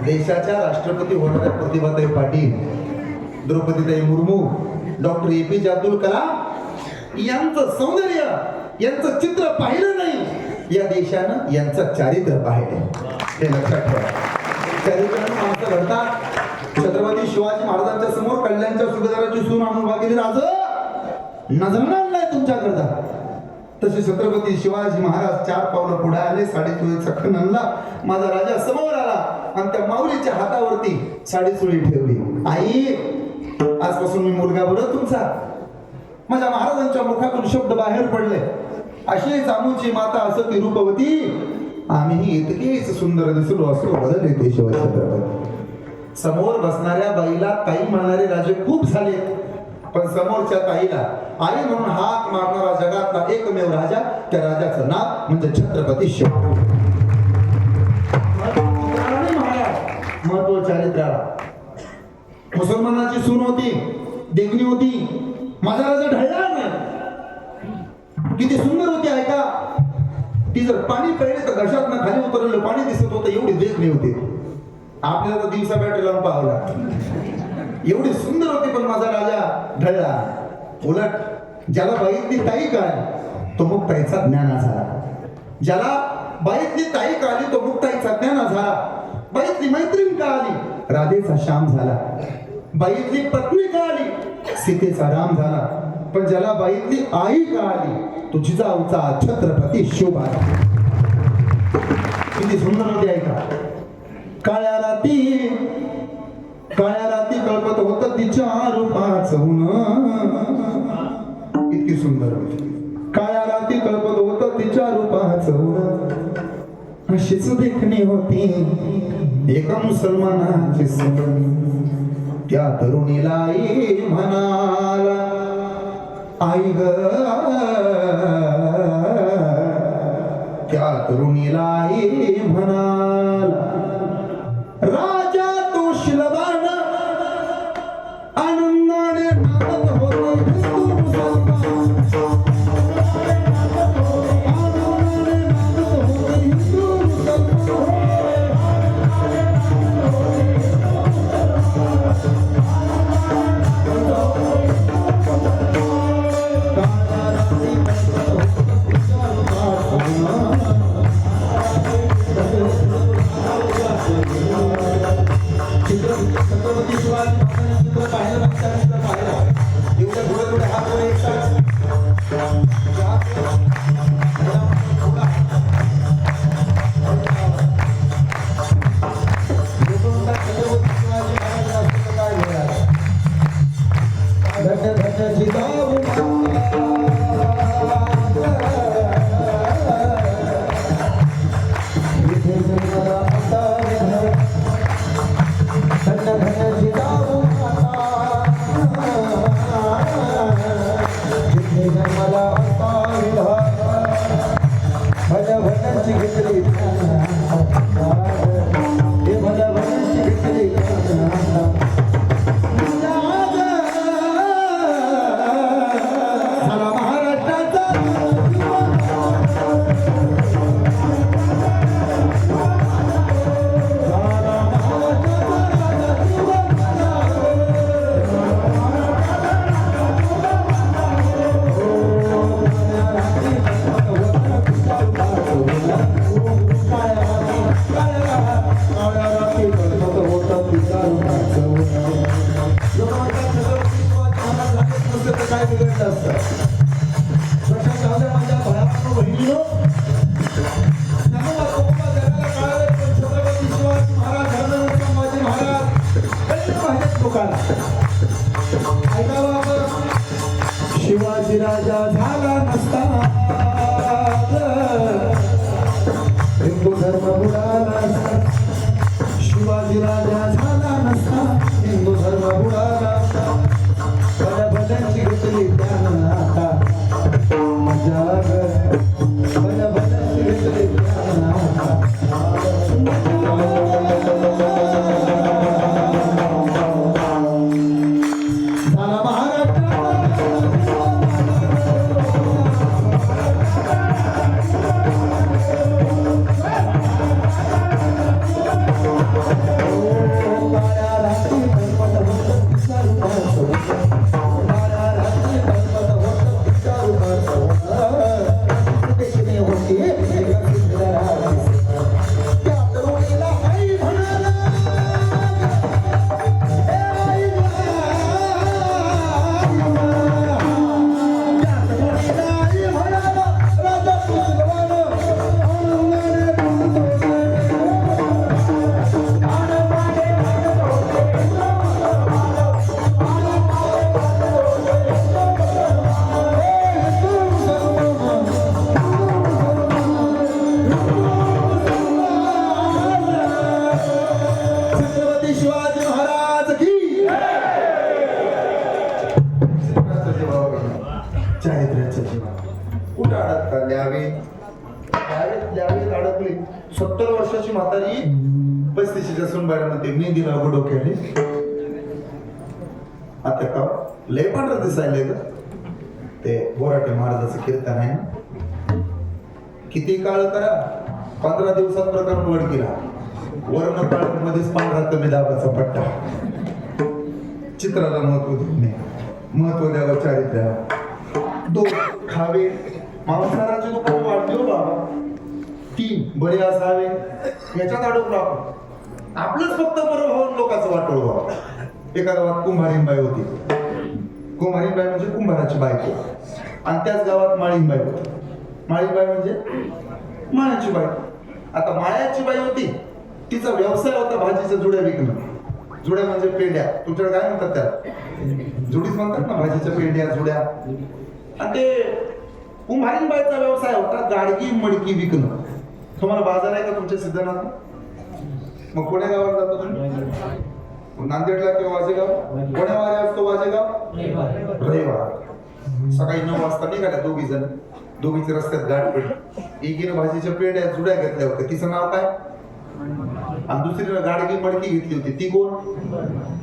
देशाच्या राष्ट्रपती होणाऱ्या प्रतिभाताई पाटील, द्रौपदीताई मुर्मू, डॉक्टर APJ अब्दुल कलाम यांचं सौंदर्य, यांचं चित्र पाहिलं नाही, या देशानं यांचं चारित्र्य पाहिलं. हे लक्षात ठेवा. चारित्र्यानं माणसं घडतात. छत्रपती शिवाजी महाराजांच्या समोर कल्याणच्या सुभेदाराची सून आणून वागिली राज नजरणार नाही तुमच्याकरता. तसे छत्रपती शिवाजी महाराज 4 पावलं पुढे आले, साडेचोळीचा खण आणला, माझा राजा समोर आला आणि त्या माऊलीच्या हातावरती साडेचोळी ठेवली. आई, आजपासून मी मुलगा बरं तुमचा. माझ्या महाराजांच्या मुखातून शब्द बाहेर पडले, अशी जामूची माता असती रूपवती, आम्ही इतकेच सुंदर दिसलो असतो बदल येते शिवाजी छत्रपती. समोर बसणाऱ्या बाईला ताई म्हणणारे राजे खूप झाले, पण समोरच्या ताईला आई म्हणून हाक मारणारा जगातला एकमेव राजा, त्या राजाचं नाव म्हणजे छत्रपती शिवाजी महाराज. महत्व चारित्र्याला मुसलमानाची सून होती, देखणी होती, माझा राजा ढळला नाही. किती सुंदर होती ऐका. ती जर पाणी प्यायले तर घशातनं खाली उतरलेलं पाणी दिसत होतं, एवढी देखणी होती. आपल्याला तर दिवसा बॅटरी लावून पाहावं लागतं, एवढी सुंदर होती, पण माझा राजा ढळला. उलट ज्याला बाईतली ताई कळाली तो मुक्ताईचा ज्ञाना झाला. ज्याला बाईतली ताई कळाली तो मुक्ताईचा ज्ञाना झाला. बाईतली मैत्रीण कळाली राधेचा श्याम झाला. बाईतली पत्नी कळाली सीतेचा राम झाला. पण ज्याला बाईतली आई कळाली तो जिजाऊचा छत्रपती शिवबा. किती सुंदर होती ऐका. काळ्या राती कळपत होत तिच्या रूपाचं ऊन. इतकी सुंदर होती. काळ्या राती कळपत होत तिच्या रूपाचं ऊन. अशीच देखणी होती एका मुसलमानाची सून. त्या तरुणीला आई म्हणाला, आई ग, त्या तरुणीला आई म्हणाला, राजा तो शिलबान आनंदाने नाचत होते हिंदू मुसलमान. आनंदाने नाचत होते हिंदू मुसलमान. छत्रपती शिवाजी महाराजांचं पाहिलं एवढ्या थोडे थोडे हात वर एकसाथ शिवाजी राजा झाला नसता हिंदू धर्म बुडाला असता. शिवाजी राजा झाला नसता हिंदू धर्म बुडाला असता. बड्या भजनची घेतली त्यानं आता मजा बड्या भजनची घेतली त्यानं आता. कुठं अडकता ल्यावेत अडकली. 70 वर्षाची म्हातारी 35च्या सुनबाईमध्ये मी दिला डोक्याने. आता का लय पांढरं दिसायलंय ग. ते बोराटे महाराजाचं कीर्तन आहे ना. किती काळ करा 15 दिवसात प्रकरण उघडकीला. वर्ण काळामध्येच पांढरा कमी दाबाचा पट्टा. चित्राला महत्व देणे, महत्व द्यावं चारित्र्याला. 2 खावे मांसाहाराची दुकान वाढली हो बाबा. 3 बरे असावे. याच्यात अडकलो आपण. आपलंच फक्त बरं भाऊन लोकांचं वाटोळ व्हावं. एका गावात कुंभारीणबाई होती. कुंभारीणबाई म्हणजे कुंभाराची बायको. आणि त्याच गावात माळीणबाई होती. माळीणबाई म्हणजे माळ्याची बाई. आता माळ्याची बाई होती, तिचा व्यवसाय होता भाजीच्या जुड्या विकणं. जुड्या म्हणजे पेंड्या. तुमच्याकडे काय म्हणतात त्याला? जुडीच म्हणतात ना, भाजीच्या पेंड्या जुड्या. आणि ते कुंभारीणबाईचा व्यवसाय होता गाडगी मडकी विकणं. तुम्हाला बाजार आहे का तुमच्या सिद्धनाथ? मग कोण्या गावात जातो तुम्ही? नांदेडला किंवा वाजेगाव? कोण्या वारे असतो वाजेगाव? रविवार. सकाळी 9 वाजता निघाल्या दोघी जण. दोघीच्या रस्त्यात गाठ पडली. एकीनं भाजीच्या पेंड्या जुड्या घेतल्या होत्या, तिचं नाव काय? आणि दुसरीनं गाडगी मडकी घेतली होती, ती कोण?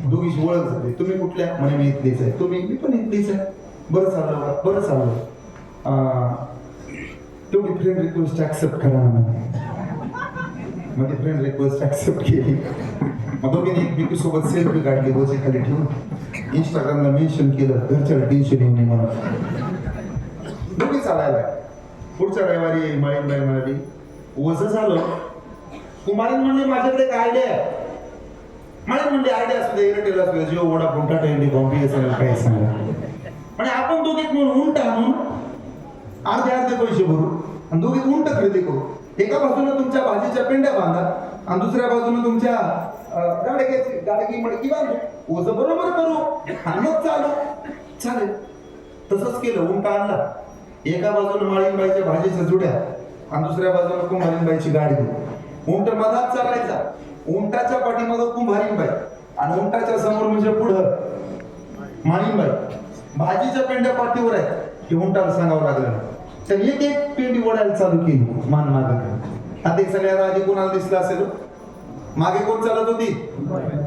दोघीची ओळख झाली. तुम्ही कुठल्या? म्हणे मी इथलीच आहे. तुम्ही? मी पण इथलीच आहे. बरं चाललं, बरं चाललं. तेवढी फ्रेंड रिक्वेस्ट ऍक्सेप्ट करा ना. मध्ये फ्रेंड रिक्वेस्ट ऍक्सेप्ट केली. मग दोघींनी एकमेकी सोबत सेल्फी काढली वजे खाली ठेवून. इंस्टाग्रामला मेन्शन केलं, घरच्याला टेन्शन येऊ नये म्हणून. दोघी चालायला. पुढच्या रविवारी माळीणबाई म्हणाली वज झालं. कुमारीण म्हणली माझ्याकडे एक आयडिया आहे. माळीण म्हणली आयडिया असू दे, एअरटेल असू दे, जिओ, वोडाफोन, टाटा, इंडिकॉम, BSNL काय सांगा. म्हणजे आपण दोघीत म्हणून उंट आणून अर्धे पैसे भरू आणि दोघीत उंट खरेदी करू. एका बाजूने तुमच्या भाजीच्या पेंड्या बांधा आणि दुसऱ्या बाजूने तुमच्या गाडगी मडकी बांधू. ओझ बरोबर करू आणि मग चालेल. तसंच केलं. उंट आणला. एका बाजूने माळीणबाईच्या भाजीच्या जुड्या आणि दुसऱ्या बाजूने कुंभारीणबाईची गाडी. उंट मधात चालायचा. उंटाच्या पाठीमागं कुंभारीणबाई आणि उंटाच्या समोर म्हणजे पुढं माळीणबाई. भाजीच्या पेंड्या पाठीवर आहेत. हे उंटाला सांगावं लागलं. तर एक एक पेंडी ओढायला चालू केली मान मागं. आता सगळ्यात आधी कोणाला दिसलं असेल? मागे कोण चालत होती?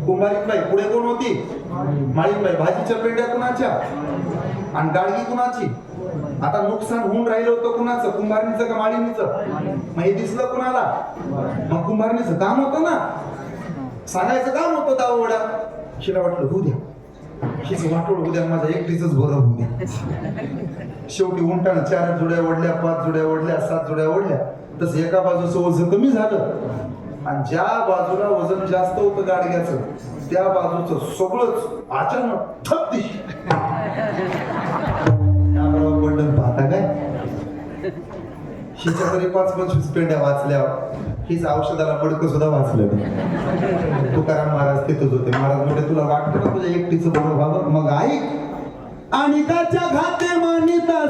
कुंभारीणबाई. पुढे कोण होती? माळीणबाई. भाजीच्या पेंड्या कुणाच्या आणि गाडगी कुणाची? आता नुकसान होऊन राहिलं होतं कुणाचं? कुंभारणीचं का माळीणीचं? मग हे दिसलं कुणाला? मग कुंभारणीचं काम होतं ना, सांगायचं काम होतं दावोडा. शिला वाटलं होऊ द्या, हिच वाटोळ होऊ द्या, माझ्या एकटीच बरं होऊ द्या. शेवटी उंटानं 4 जुड्या ओढल्या, 5 जुड्या ओढल्या, 7 जुड्या ओढल्या. तसं एका बाजूचं वजन कमी झालं आणि ज्या बाजूला वजन जास्त होतं गाडग्याचं त्या बाजूचं सगळंच अचानक ठप दिशी पडलं. पाहता काय हिच्या तरी 5-25 पेंड्या वाचल्या. हीच औषधाला मडकं सुद्धा वाचलं. तुकाराम महाराज तिथंच होते. महाराज म्हणजे तुला वाटतं ना तुझ्या एकटीचं बरं व्हावं? मग ऐक. आणि त्याच्या घाते मानिता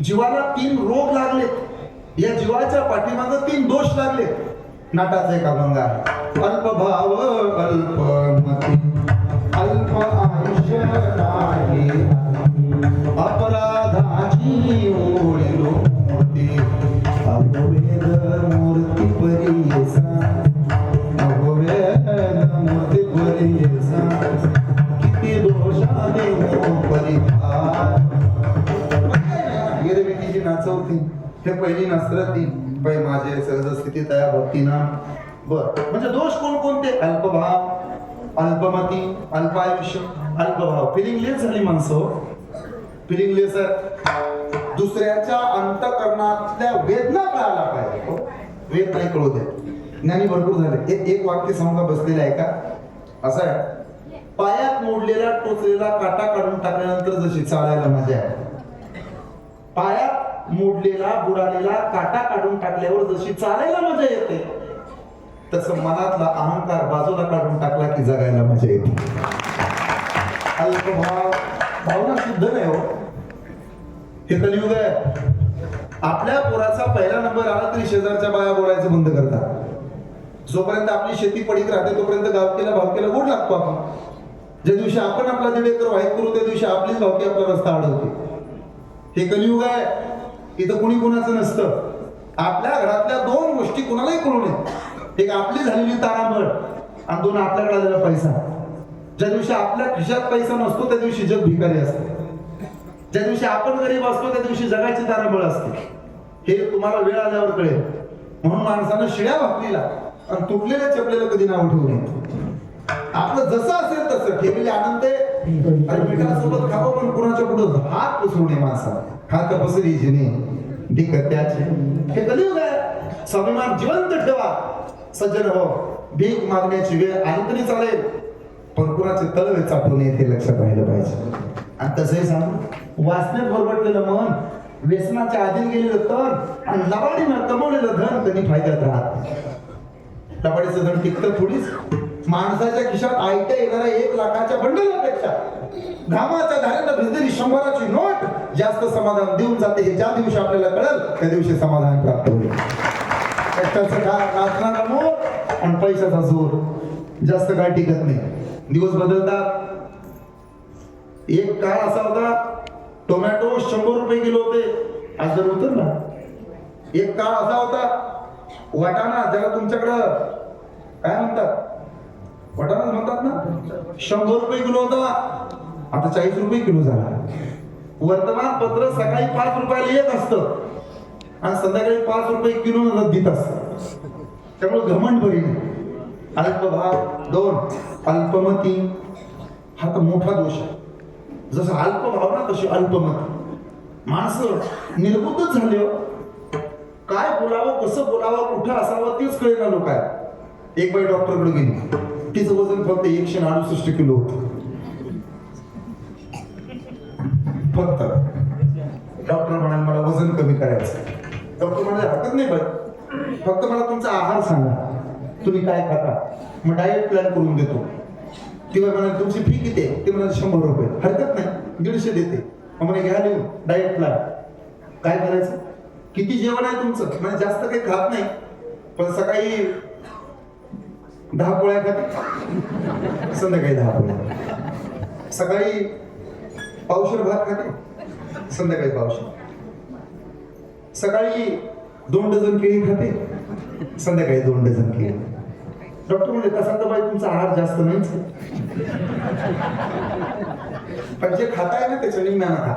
जीवाला 3 रोग लागले. या जीवाच्या पाठीमागं 3 दोष लागले. नाटाचा एक अभंग आहे. अल्पभाव अल्पमती अल्प आयुष्य नाही अपराधाची ओळीलो मूर्ती अभोवेद मूर्ती परियसा अभोवेद मूर्ती परियसा किती दोषा देव परिहार. गिरमिटीची नाचवती हे पहिली नाचरती पै माझे सहज स्थिती तया भक्तीना. बर म्हणजे दोष कोणकोणते? अल्पभाव, अल्पमती, अल्प आयुष्य, अल्पभाव. फिलिंगलेस झाली माणसं. फिलिंगलेस. दुसऱ्याच्या अंतःकरणातल्या वेदना कळायला पाहिजे. वेद नाही कळू दे. ज्ञानी भरपूर झाले. एक वाक्य समजा बसलेलं आहे का? असं आहे. पायात मोडलेला टोचलेला काटा काढून टाकल्यानंतर जशी चालायला मजा आहे, पायात मोडलेला बुडालेला काटा काढून टाकल्यावर जशी चालायला मजा येते, तसं मनातला अहंकार बाजूला काढून टाकला की जगायला मजा येते. अल्पभाव भावना शुद्ध नाही हो. हे कलियुग आहे. आपल्या पोराचा पहिला नंबर आला तरी शेजारच्या बाया बोलायचं बंद करतात. जोपर्यंत आपली शेती पडीत राहते तोपर्यंत गावकीला भावकीला गोड लागतो आपण. ज्या दिवशी आपण आपला 1.5 एकर वाईट करू त्या दिवशी आपलीच भावकी आपला रस्ता अडवते. हे कलियुग आहे. इथं कुणी कुणाचं नसतं. आपल्या घरातल्या 2 गोष्टी कुणालाही कळू नयेत. एक आपली झालेली तारांबळ आणि 2 आपल्याकडे आलेला पैसा. ज्या दिवशी आपल्या खिशात पैसा नसतो त्या दिवशी जग भिकारी असते. ज्या दिवशी आपण गरीब असतो त्या दिवशी जगाची तारांबळ असते. हे तुम्हाला वेळ आल्यावर कळेल. म्हणून माणसानं शिळ्या भाकरीला आणि तुटलेल्या चपलेला कधी नाव ठेवू नये. आपलं जसं असेल तसं ठेवले आनंद आहे. आणि मित्रासोबत खावं पण कुणाच्या पुढं हात पसरू नये. माणसाला हात पसरी जिने त्याचे हे कलियुग आहे. स्वाभिमान जिवंत ठेवा. सज्जन हो. भीक मागण्याची वेळ आली तरी चालेल पण कुणाचे तळवे चाटू नये हे लक्षात राहिलं पाहिजे. आणि तसंही सांगू वासनेत भरभटलेलं मन, व्यसनाच्या आधीन गेलेलं तण आणि लबाडीनं कमवलेलं धन कधी फायद्यात राहत. लबाडीचं धन टिकतं थोडीच. माणसाच्या खिशात आयत्या येणाऱ्या 1 लाखाच्या बंडलापेक्षा घामाच्या धारेनं भिजलेली 100ची नोट जास्त समाधान देऊन जाते. हे ज्या दिवशी आपल्याला कळेल त्या दिवशी समाधान प्राप्त होईल. कष्टाचं नाचणारा मोर आणि पैशाचा जोर जास्त काळ टिकत नाही. दिवस बदलतात. एक काळ असा होता टोमॅटो 100 रुपये किलो होते. आज जर उतरला. एक काळ असा होता वाटाणा ज्याला तुमच्याकडं काय म्हणतात वाटाणा म्हणतात ना 100 रुपये किलो होता. आता 40 रुपये किलो झाला. वर्तमानपत्र सकाळी 5 रुपयाला येत असतं आणि संध्याकाळी 5 रुपये किलो रद्दीत असतं. त्यामुळे घमंड बरी नाही. अल्पभाव 2 अल्पमती हा तर मोठा दोष आहे. जसं अल्पभाव ना तशी अल्पमती. माणसं निर्बुद्धच झाले हो. काय बोलावं कसं बोलावं कुठं असावं तेच कळेना लोक आहे. एक बाई डॉक्टरकडे गेली. तिचं वजन फक्त 168 किलो होतं. फक्त डॉक्टर म्हणाले मला वजन कमी करायचं. डॉक्टर म्हणाले हरकत नाही बाई फक्त मला तुमचा आहार सांगा. तुम्ही काय खाता. मग डाएट प्लॅन करून देतो. तेव्हा म्हणाले तुमची फी किती आहे. ते म्हणाले 100 रुपये. हरकत नाही 150 देते. मग म्हणे घ्या लिहून डाएट प्लॅन. काय करायचं किती जेवण आहे तुमचं. म्हणजे जास्त काही खात नाही पण सकाळी 10 पोळ्या खाते संध्याकाळी 10 पोळ्या. सकाळी पावशेर भात खाते संध्याकाळी पावशेर. सकाळी 2 डझन केळी खाते संध्याकाळी 2 डझन केळी. डॉक्टर म्हणजे तसा तर बाई तुमचा आहार जास्त नाहीच पण जे खाताय ना त्याच्या निम्म्यानं खा.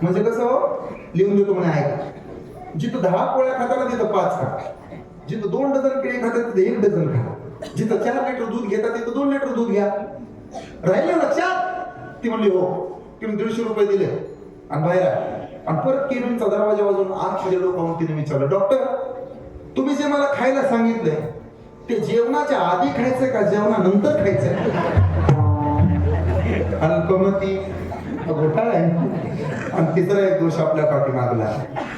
म्हणजे कसं हो लिहून देतो म्हणे ऐका. जिथं 10 पोळ्या खाताना तिथं 5 खा. जिथं 2 डझन केळी खातात तिथं 1 डझन खा. जिथं 4 लिटर दूध घेतात तिथं 2 लिटर दूध घ्या. राहिलं लक्षात. ती म्हणली हो. तिने 150 रुपये दिले आणि बाहेर आणि परत केबिनचा दरवाजा वाजून आत गेलो पाहून तिने विचारलं डॉक्टर तुम्ही जे मला खायला सांगितलंय ते जेवणाच्या आधी खायचंय का जेवणानंतर खायचंय. अल्पमती घोटाळा आहे. आणि तिसरा एक दोष आपल्या पाठीमागला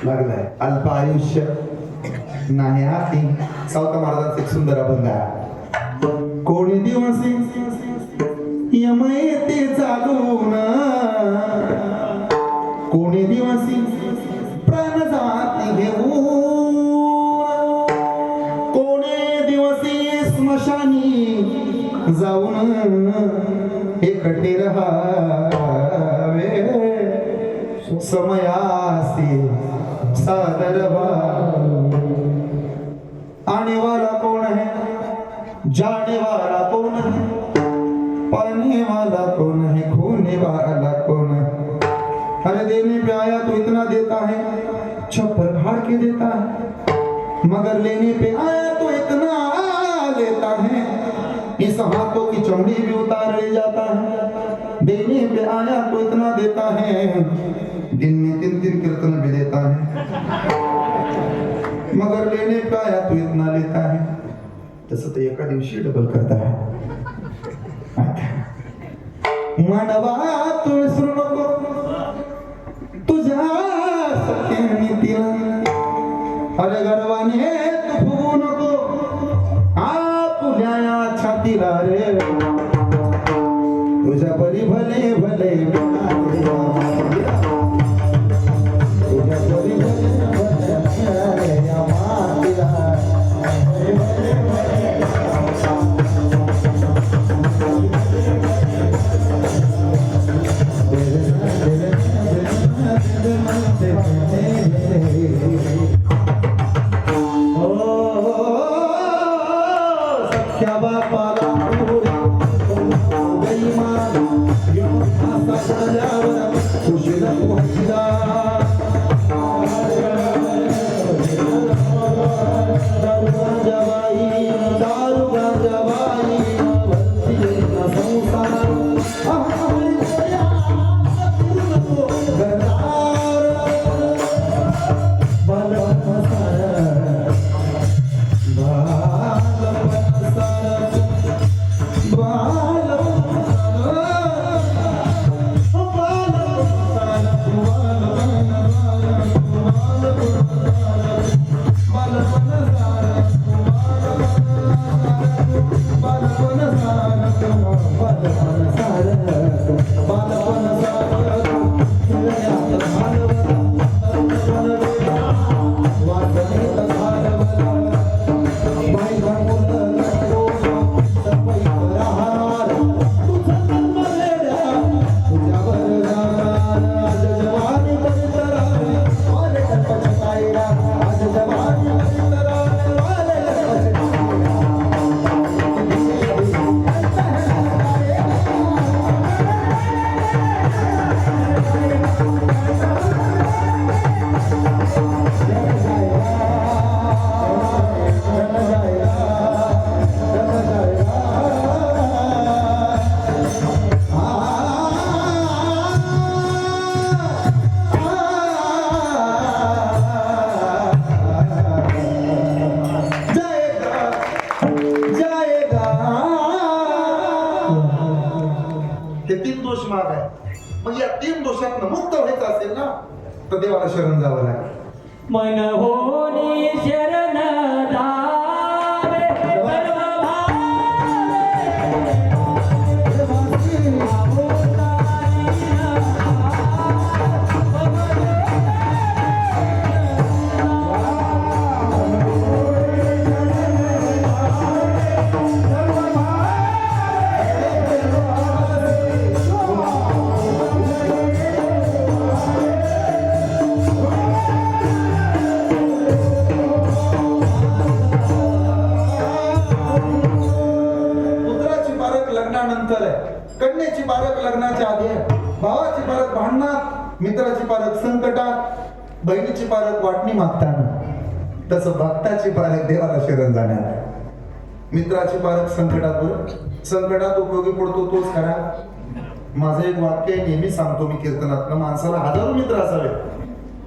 लागलाय अल्प आयुष्य नाही हाती. सावता महाराजांचा एक सुंदर अभंग आहे. कोणी दिवसी यमयते जागून कोणी दिवसी प्राण जाती घेऊन कोणी दिवसी स्मशानी जाऊन एकटे रहावे समयासी सादर आने वाला कौन है जाने वाला कौन है पाने वाला कौन है खोने वाला कौन है. अरे देने पे आया तो इतना देता है छप्पर फाड़ के देता है मगर लेने पे आया तो इतना लेता है इस हाथों की चमड़ी भी उतार ले जाता है. देने पे आया तो इतना देता है दिन में 3 कीर्तन भी देता है मगर लेने पे आया तो इतना लेता है. तसं तर एका दिवशी डबल करता है.
मानवा तू विसरू नको तुझ्या सख्यानी तिला अरे गर्वाने तू फुगू नको तुझ्या या छातीला रे तुझ्या परी भले भले तुझ्या परी भले भले या मातीला सख्या बापाला खुशीला पोहोचला दारू गांजाबाई संसार
मग या 3 दोषात मुक्त व्हायचं असेल ना तर देवाला शरण जावं लागेल
मन होनी शरण जावे
कन्याची पारख लग्नाच्या आधी आहे, भावाची पारख भांडणात, मित्राची पारख संकटात, बहिणीची पारख वाटणी मागताना, तसं भक्ताची पारख देवाला शरण जाण्यात. मित्राची पारख संकटात, संकटात उपयोगी पडतो तोच खरा. माझं एक वाक्य नेहमी सांगतो मी कीर्तनात, माणसाला हजारो मित्र असावे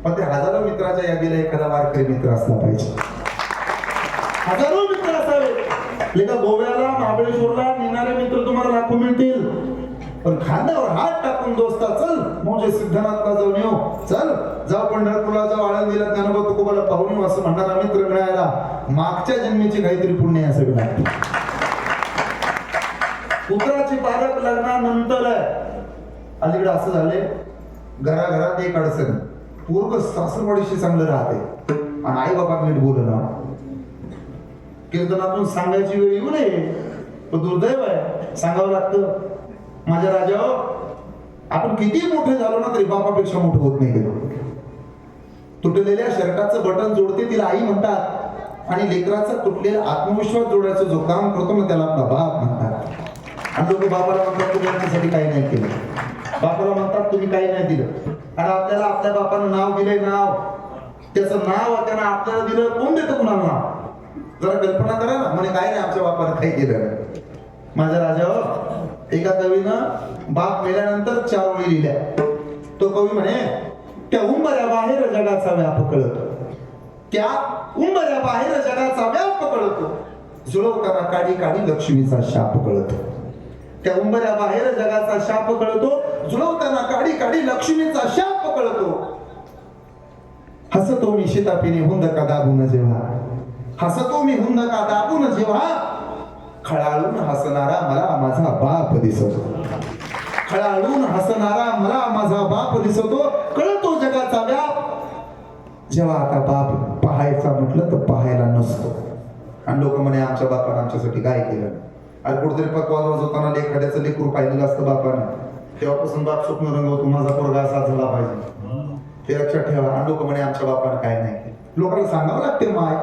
पण ते हजारो मित्राच्या यादीला एखादा वारकरी मित्र असला पाहिजे. हजारो मित्र असावे, लेका गोव्याला महाबळेश्वरला नेणारे मित्र तुम्हाला लाखो मिळतील, पण खांद्यावर हात टाकून दोस्ता चल म्हणजे सिद्धनाथला जाऊन येऊ, चल जाऊ पंढरपूरला जाऊ, आळंदीला ज्ञानोबा तुकोबाला पाहून येऊ असं म्हणणारा मित्र मिळायला मागच्या जन्मीची काहीतरी पुण्य असावी लागते. पुत्राची पारख लग्नानंतर आहे. अलीकडे असं झाले घराघरात एक अडचण, पूर्व सासरवाडीशी चांगलं राहते आणि आई बाबा नीट बोलणं. कीर्तनातून सांगायची वेळ येऊ नये पण दुर्दैव आहे सांगावं लागतं. माझ्या राजा आपण किती मोठे झालो ना तरी बापापेक्षा मोठं होत नाही गेलो. तुटलेल्या शर्टाचं बटन जोडते तिला आई म्हणतात आणि लेकराचा तुटलेला आत्मविश्वास जोडायचं जो काम करतो ना त्याला आपला बाप म्हणतात. आणि लोक बापाला म्हणतात तुम्ही आमच्यासाठी काही नाही केलं, बापाला म्हणतात तुम्ही काही नाही दिलं. आणि आपल्याला आपल्या बापानं नाव दिलंय, नाव त्याचं नाव त्यानं आपल्याला दिलं, कोण देतं कुणाला नाव? जरा कल्पना करा ना, म्हणे काय नाही आमच्या बापानं काही केलं. माझ्या राजा एका कवीनं बाप मेल्यानंतर 4 ओळी लिहिल्या. तो कवी म्हणे त्या उंबऱ्या बाहेर जगाचा व्याप कळतो, त्या उंबऱ्या बाहेर जगाचा व्याप कळतो, जुळवताना काडी काडी लक्ष्मीचा शाप कळतो. त्या उंबऱ्या बाहेर जगाचा शाप कळतो, जुळवताना काडी काडी लक्ष्मीचा शाप कळतो. हसतो मी शितापीने हुंदका दाबून जेव्हा, हसतो मी हुंदका दाबून जेव्हा, खळाळून हसणारा मला माझा बाप दिसतो. खळाळून हसणारा मला माझा बाप दिसतो. कळतो जगाचा व्याप, जेव्हा आता बाप पाहायचा म्हटलं तर पाहायला नसतो. आणि लोक म्हणे आमच्या बापानं आमच्यासाठी काय केलं. अरे कुठेतरी पकवाज वाजवताना एखाद्याचं लेकरू पाहिलेलं असतं बापानं, तेव्हापासून बाप स्वप्न रंगवतो माझा पोरगा असा झाला पाहिजे, ते लक्षात ठेवा. आणि लोक म्हणे आमच्या बापानं काय नाही केलं. लोकांना सांगावं लागते माय.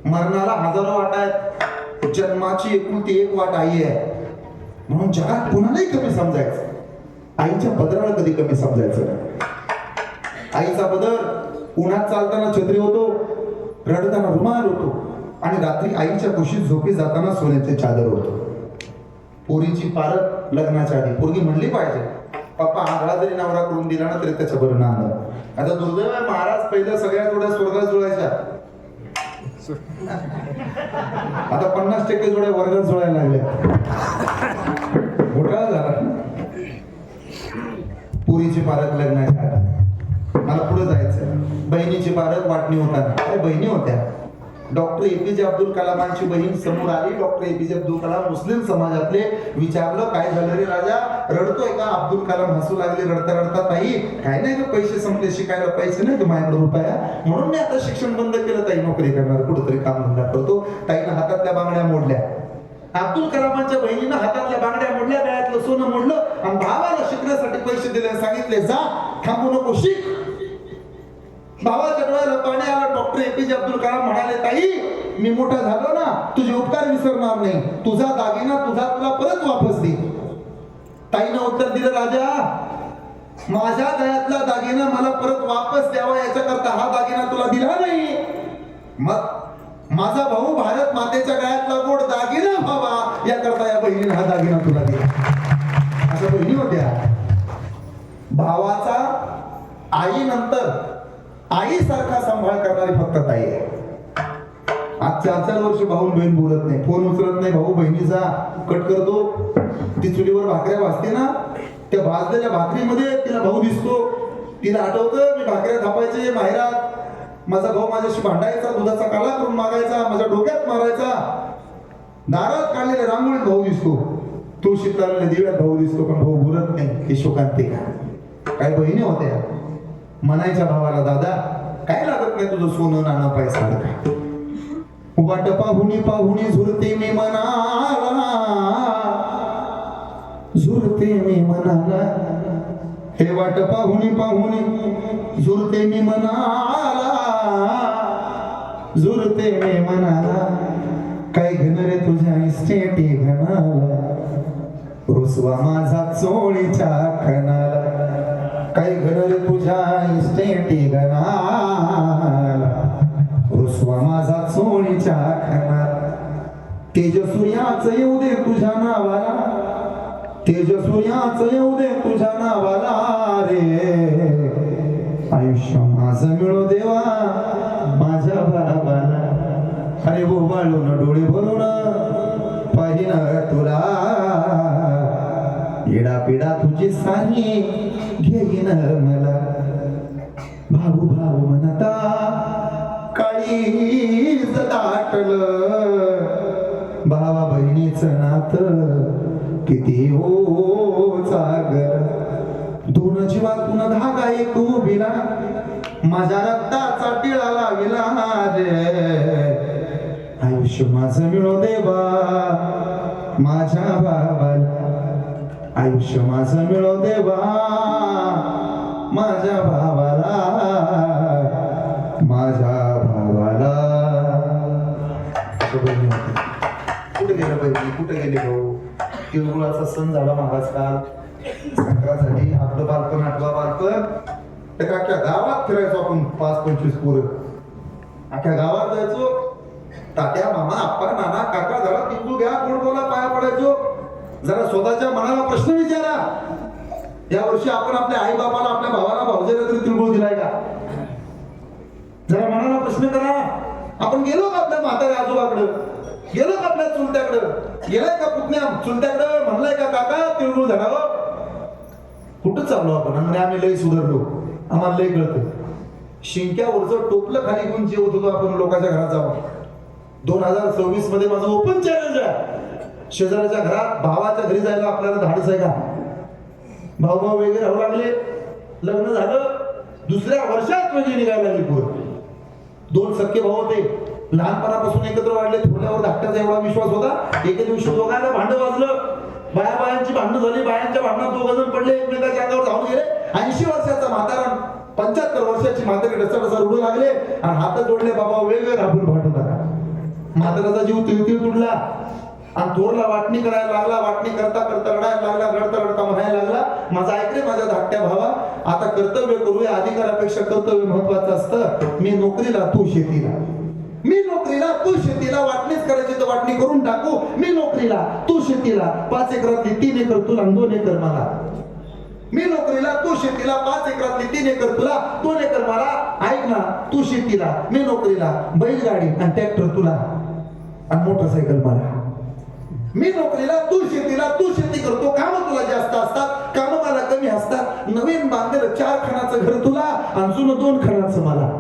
मरणाला हजारो वाट आहेत, जन्माची एकुलती एक वाट आई आहे. म्हणून जगात कुणालाही कमी समजायचं, आईच्या पदराला कधी कमी समजायचं नाही. आईचा पदर उन्हात चालताना छत्री होतो, रडताना रुमाल होतो, आणि रात्री आईच्या कुशीत झोपी जाताना सोन्याचे चादर होतो. पोरीची पारख लग्नाच्या आधी पोरगी म्हणली पाहिजे पप्पा आंधळा जरी नवरा करून दिला ना तरी त्याच्या बरं नांद. आता दुर्दैव आहे, महाराज पहिल्या सगळ्या जोड्या स्वर्गात जुळायच्या, आता 50% जोड्या वर्गात जुळायला लागल्या. घोटाळा झाला. पुरीची पारख लग्नाच्या आधी, मला पुढे जायचं. बहिणीची पारख वाटणी होताना, काय बहिणी होत्या. डॉक्टर एपीजे अब्दुल कलामांची बहीण समोर आली. डॉक्टर एपीजे अब्दुल कलाम मुस्लिम समाजातले. विचारलं काय झालं रे राजा, रडतोय का. अब्दुल कलाम हसू लागले रडता रडता, ताई काय नाही ग, पैसे संपले, शिकायला पैसे नाही माझ्याकडे रुपया, म्हणून मी आता शिक्षण बंद केलं. ताई नोकरी करणार, कुठेतरी काम धंदा करतो. ताईनं हातातल्या बांगड्या मोडल्या. अब्दुल कलामांच्या बहिणीनं हातातल्या बांगड्या मोडल्या, गळ्यातलं सोनं मोडलं, आणि भावाला शिकण्यासाठी पैसे दिले, सांगितले जा थांबू नको शिक. भावाच्या डोळ्याला पाणी आलं. डॉक्टर एपीजे अब्दुल कलाम म्हणाले ताई मी मोठा झालो ना तुझे उपकार विसरणार नाही, तुझा दागिना तुला परत वापस दे. ताईनं उत्तर दिलं राजा माझ्या गळ्यातला दागिना मला परत वापस द्यावा याच्याकरता हा दागिना तुला दिला नाही. मग माझा भाऊ भारत मातेच्या गळ्यातला गोड दागिना व्हावा याकरता या बहिणीने हा दागिना तुला दिला. अशा बहिणी होत्या. भावाचा आई नंतर आई सारखा सांभाळ करणारी फक्त ताई आहे. आज 4-4 वर्ष भाऊ बहीण बोलत नाही, फोन उचलत नाही. भाऊ बहिणीचा कट करतो. ती चुलीवर भाकऱ्या भाजते ना, त्या भाजलेल्या भाकरीमध्ये तिला भाऊ दिसतो. तिला आठवतं मी भाकऱ्या थापायचे माहेरात, माझा भाऊ माझ्याशी भांडायचा, दुधाचा काला करून मागायचा, माझ्या डोक्यात मारायचा. दारात काढलेल्या रांगोळीत भाऊ दिसतो, तुळशीत लावलेल्या दिव्यात भाऊ दिसतो, पण भाऊ बोलत नाही. हे शोकांतिका. काही बहिणी होत्या म्हणायच्या भावाला दादा काय लागत नाही तुझं सोनं नाणं पैसा काय. वाट पाहुणी पाहुणी झुरते मी मनाला, झुरते मी मनाला. हे वाट पाहुणी पाहुणी झुरते मी मनाला, झुरते मी मनाला. काय घेण रे तुझ्या इस्टेटी घनाला, रुसवा माझा चोळीच्या खणाला. काही घर तुझ्या इस्टेटी गणाला, रुसवा माझा चोळीच्या खणाला. तेजसूर्याच येऊ दे तुझ्या नावाला, तेजसूर्याच येऊ दे तुझ्या नावाला रे. आयुष्य माझं मिळो देवा माझ्या बाबाला. अरे वो वाळून डोळे भरून पाहिन तुला, येडा पिडा तुझी सारी घेईन मला. भाऊ भाऊ म्हणता काळीज दाटलं, भावा बहिणीचं नात किती हो चागल. दोन जीवातून धागा एक उभिला, माझ्या रक्ताचा टिळा लाविला रे. आयुष्य माझं मिळो देवा माझ्या बाबाला, आयुष्य माझं मिळो देवा माझ्या भावाला, माझ्या भावाला. कुठे गेलं बहिणी, कुठे गेले भाऊ. तिळगुळाचा सण झाला महाराज काल. संक्रांत झाली, आपलं बालपण आठवा बालपण. तर अख्ख्या गावात फिरायचो आपण 5-25 पोरं. अख्ख्या गावात जायचो, तात्या मामा आप्पा नाना काका जरा तिळगुळ घ्या, गोड बोला, पाया पडायचो. जरा स्वतःच्या मनाला प्रश्न विचारा, या वर्षी आपण आपल्या आई बाबाला आपल्या भावाला भाऊजाला तरी तिळगुळ दिलाय का. जरा मनाला प्रश्न करा. आपण गेलो का आपल्या म्हाताऱ्या आजोबाकडं, गेलो का आपल्या चुलत्याकडं, गेलाय का पुतण्या चुलत्याकडं म्हणलाय का काका तिळगुळ झाडावं कुठं चाललो आपण आणि आम्ही लय सुधारलो आम्हाला लय कळतं शिंक्यावरचं टोपलं खाली घेऊन जेवत होतो आपण लोकांच्या घरात जाऊन 2026 मध्ये माझं ओपन चॅलेंज आहे शेजाऱ्याच्या घरात भावाच्या घरी जायला आपल्याला धाडस आहे का भाऊ वगैरे राहू लागले लग्न झालं दुसऱ्या वर्षात वेगळी निघायला लागली पोर 2 सख्खे भाऊ होते लहानपणापासून एकत्र वाढले थोड्यावर धाकट्याचा एवढा विश्वास होता एके दिवशी दोघांना भांडं वाजलं बायांची भांडणं झाली बायांच्या भांडणात 2 जण पडले एकमेकाच्या अंगावर धावून गेले 80 वर्षाचा म्हातारा 75 वर्षाची म्हातारी डसा रुडू लागले आणि हात जोडले बाबा वेगळे राबून भांडू नका म्हाताराचा जीव तिळतिळ तुडला आणि थोरला वाटणी करायला लागला वाटणी करता करता रडायला लागला रडता रडता म्हणायला लागला माझा ऐक रे माझ्या धाकट्या भावा आता कर्तव्य करूया अधिकारापेक्षा कर्तव्य महत्वाचं असतं मी नोकरीला तू शेतीला मी नोकरीला तू शेतीला वाटणीच करायची तर वाटणी करून टाकू मी नोकरीला तू शेतीला 5 एकरातली 3 एकर तुला 2 एकर मला मी नोकरीला तू शेतीला 5 एकरातली 3 एकर तुला 2 एकर मला ऐक ना तू शेतीला मी नोकरीला बैलगाडी आणि ट्रॅक्टर तुला आणि मोटरसायकल मला मी नोकरीला तू शेतीला तू शेती करतो काम तुला जास्त असतात काम मला कमी असतात नवीन बांधलेलं 4 खणाचं घर तुला आणि जुनं 2 खणाचं मला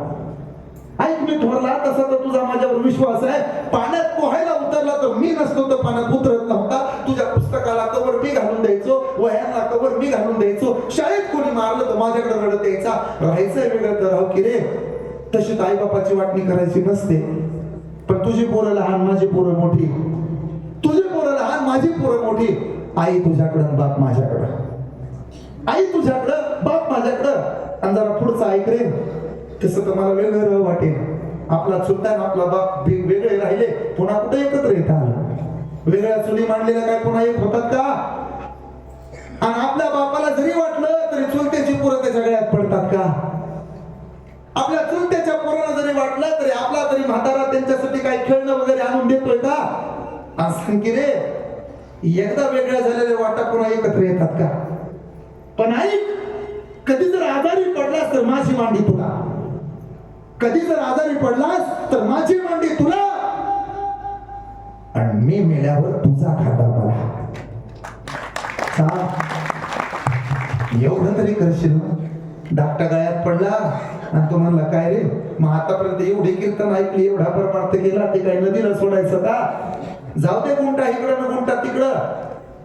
ऐक मी थोरला तसा तर तुझा माझ्यावर विश्वास आहे पाण्यात पोहायला उतरला तर मी नसतो तर पाण्यात उतरत नव्हता तुझ्या पुस्तकाला कवर मी घालून द्यायचो वह्यांना कवर मी घालून द्यायचो शाळेत कोणी मारलं तर माझ्याकडे रडत यायचा राहायचंय वेगळं तर राहू की रे तशी आई बापाची वाटणी करायची नसते पण तुझी पोरं लहान माझी पोरं मोठी तुझी पोरं लहान माझी पोरं मोठी आई तुझ्याकडं बाप माझ्याकडं आई तुझ्याकडं बाप माझ्याकडं आणि जरा पुढचं ऐक रे तसं तर मला वेगळं वाटेल आपला चुलता आपला बाप वेगळे राहिले पुन्हा कुठे एकत्र येतात वेगळ्या चुली मांडलेल्या काय पुन्हा एक होतात का आणि आपल्या बापाला जरी वाटलं तरी चुलत्याची पोरं त्याच्या गळ्यात पडतात का आपल्या चुलत्याच्या पोरांना जरी वाटलं तरी आपला तरी म्हातारा त्यांच्यासाठी काही खेळणं वगैरे आणून देतोय का सांग की रे एकदा वेगळ्या झालेल्या वाटा पुन्हा एकत्र येतात का पण ऐक कधी जर आजारी पडलास तर माझी मांडी तुला कधी जर आजारी पडलास तर माझी मांडी तुला आणि मी मेल्यावर तुझा खाता मला एवढं तरी करशील धाकटा गळ्यात पडला आणि तो म्हणला काय रे मग आतापर्यंत एवढी कीर्तन ऐकली एवढा परमार्थ गेला ते काय नदीला सोडायचं का जाऊ दे गुंटा इकडं न गुंटा तिकडं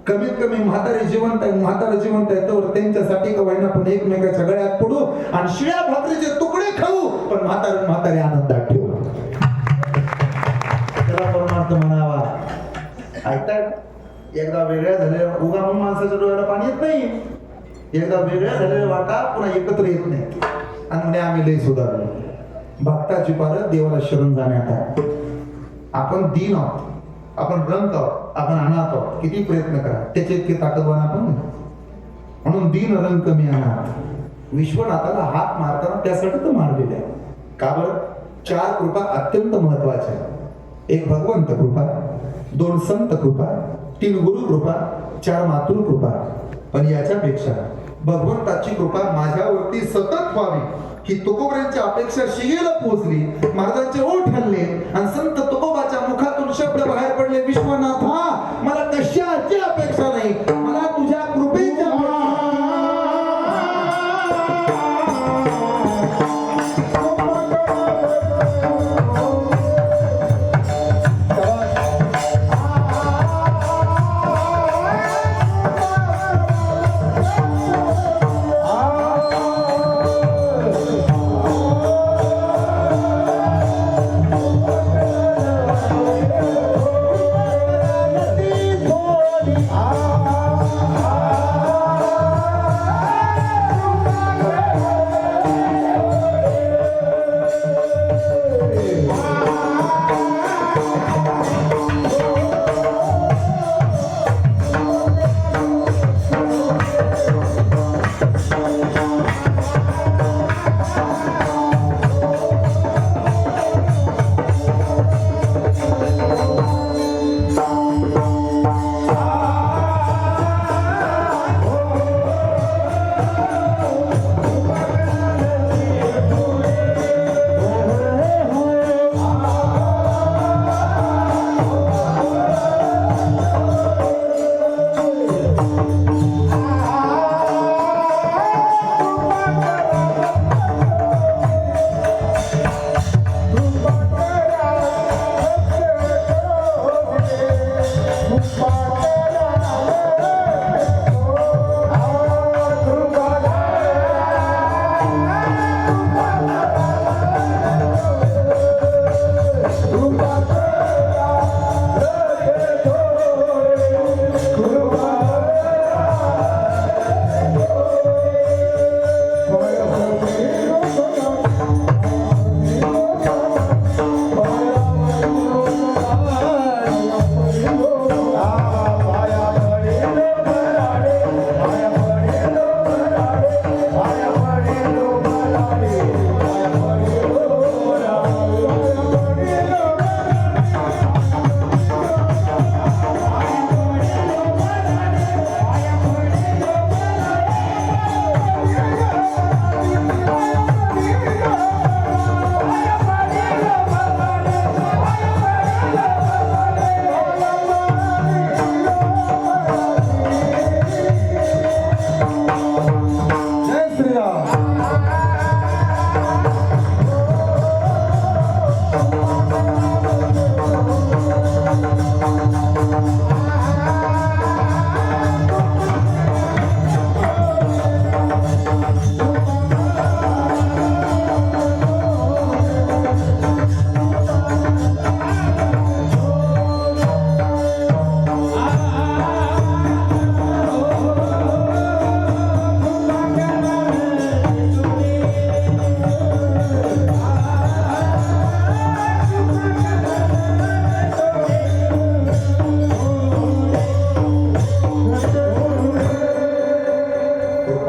कमीत कमी म्हातारे जिवंत आहे म्हातारा जिवंत आहे तर त्यांच्यासाठी का व्हायना पण एकमेकाच्या गळ्यात पडू आणि शिळ्या भाकरीचे तुकडे खाऊ पण म्हातारे आनंदात ठेवू त्याला परमार्थ म्हणावा ऐकतात एकदा वेगळ्या झालेल्या उगा म्हणून माणसाच्या डोळ्याला पाणी येत नाही एकदा वेगळ्या झालेल्या वाटा पुन्हा एकत्र येत नाही आणि म्हणजे आम्ही लई सुधारलो भक्ताची पारं देवाला शरण जाण्यात आहे आपण दीन आहोत आपण रंग आहोत आपण अनाथ आहोत किती प्रयत्न करा त्याचे इतके ताकदवान आपण म्हणून दीन रंग कमी अनाथ विश्वनाथाला हात मारताना त्यासाठी तर मारलेले आहे का बरं 4 कृपा अत्यंत महत्वाच्या एक भगवंत कृपा 2 संत कृपा 3 गुरु कृपा 4 मातृ कृपा पण याच्यापेक्षा भगवंताची कृपा माझ्यावरती सतत व्हावी ही तुकोबऱ्यांची अपेक्षा शिगेला पोहोचली महाराजांचे ओठ हल्ले आणि संत तुकोबाच्या मुखातून शब्द बाहेर पडले विश्वनाथा मला कशाची अपेक्षा नाही मला तुझ्या कृपेची
Ah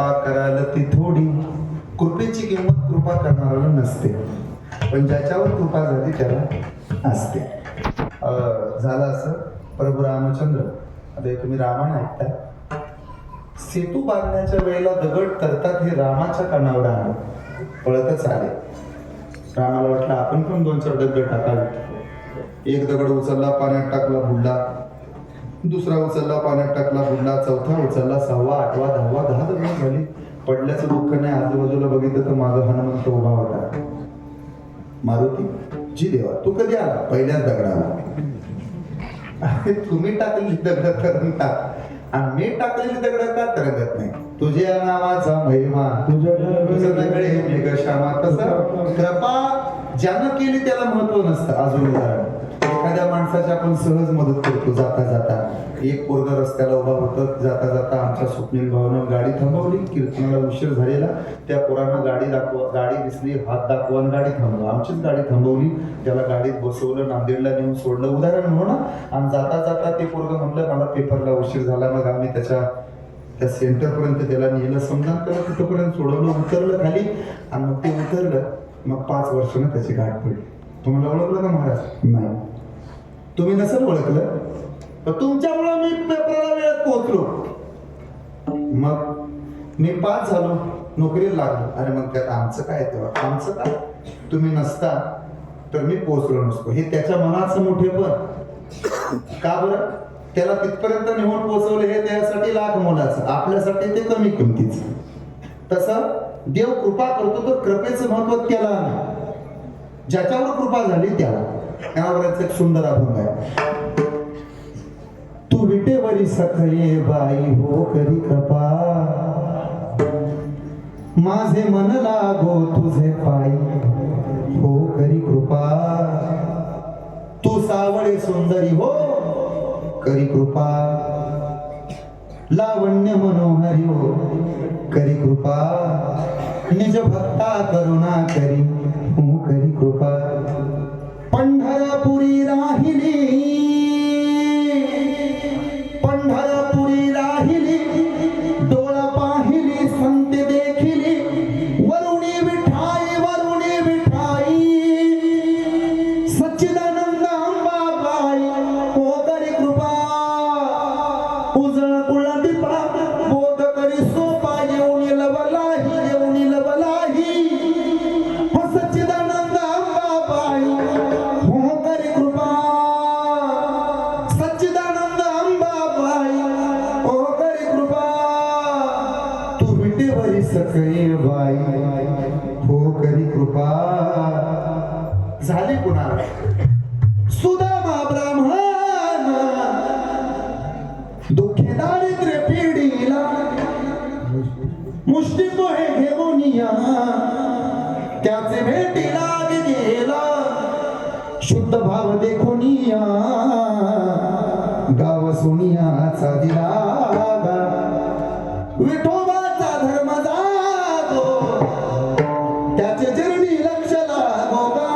कृपा कराल ती थोडी. कृपेची किंमत कृपा करणाऱ्याला नसते, पण ज्याच्यावर कृपा झाली त्याला असते. झालं असं, प्रभू रामचंद्र, आता हे तुम्ही रामायण ऐकता, सेतू बांधण्याच्या वेळेला दगड तरतात हे रामाच्या कानावर आलं, पळतच आले. रामाला वाटलं आपण पण 2-4 दगड टाकावे. एक दगड उचलला, पाण्यात टाकला, बुडला. दुसरा उचलला, पाण्यात टाकला, बुडला. चौथा उचलला, 6वा, 8वा, 10वा, 10 दगड झाली. पडल्याचं दुःख नाही. आजूबाजूला बघितलं तर माझा हनुमंत उभा होता. मारुती, जी देवा, तू कधी आला? पहिल्याच दगडाला. तुम्ही टाकलेली दगड करून टाक, आणि मी टाकलेली दगड का तरंगत नाही? तुझ्या नावाचा महिमा तुझ्याकडे मेघश्यामा. तसं कृपा ज्यानं केली त्याला महत्व नसतं. अजून उदाहरण, एखाद्या माणसाची आपण सहज मदत करतो जाता जाता. एक पोरग रस्त्याला उभा होतं, जाता जाता आमच्या स्वप्नील भावानं गाडी थांबवली. कीर्तनाला उशीर झालेला, त्या पोरानं गाडी दिसली, हात दाखवून गाडी थांबवली. आमचीच गाडी थांबवली, त्याला गाडीत बसवलं, नांदेडला नेऊन सोडलं. उदाहरण म्हणून ना. आणि जाता जाता ते पोरग म्हणलं मला पेपरला उशीर झाला. मग आम्ही त्या सेंटरपर्यंत त्याला नेलं, समजा त्याला तिथपर्यंत सोडवलं, उतरलं खाली. आणि मग ते उतरलं, मग 5 वर्षानं त्याची गाठ पडली. तुम्हाला ओळखलं का महाराज? नाही, तुम्ही नसेल ओळखलं, पण तुमच्यामुळं मी पेपराला वेळेत पोहोचलो. मग मी पास झालो, नोकरीला लागलो. अरे मग त्यात आमचं काय? तेव्हा आमचं काय? तुम्ही नसता तर मी पोहोचलो नसतो. हे त्याच्या मनाचं मोठेपण. का बरं? त्याला तिथपर्यंत नेऊन पोहोचवलं हे त्यासाठी लाख मोलाचं, आपल्यासाठी ते कमी किमतीचं. तसं देव कृपा करतो तर कृपेचं महत्व त्याला नाही, ज्याच्यावर कृपा झाली त्याला. त्यावरच एक सुंदर अभंग आहे. तू विटेवरी सखये बाई हो करी कृपा, माझे मन लागो तुझे पायी हो करी कृपा. तू सावळे सुंदरी हो करी कृपा, लावण्य मनोहरी हो करी कृपा. निज भक्ता करुणा करी हो करी कृपा. पंढरपुरी राहिली, पंढरपुरी राहिली, डोळा पाहिली संत देखिली, वरुणी विठाई वरुणी विठाई. सच्चिदानंद अंबाबाई हो करी कृपा. उजळ कुळदीपा बोध करी सोपा, येऊनी लवलाही येऊनी लवलाही. हो सच्चिदानंद अंबाबाई हो करी कृपा. सच्चिदानंद अंबाबाई हो करी कृपा. तू विटेवरी सखये बाई हो करी कृपा. झाली कुणाला? सुदामा ब्राह्मण दुःखे दारिद्र्य पिढीला, मुष्टी पोहे घेऊन या त्याचे भेटीला गेला. शुद्ध भाव देखून या गाव सोनियाचा दिला. विठोबाचा धर्म जागो, त्याचे चरणी लक्ष लागो गा.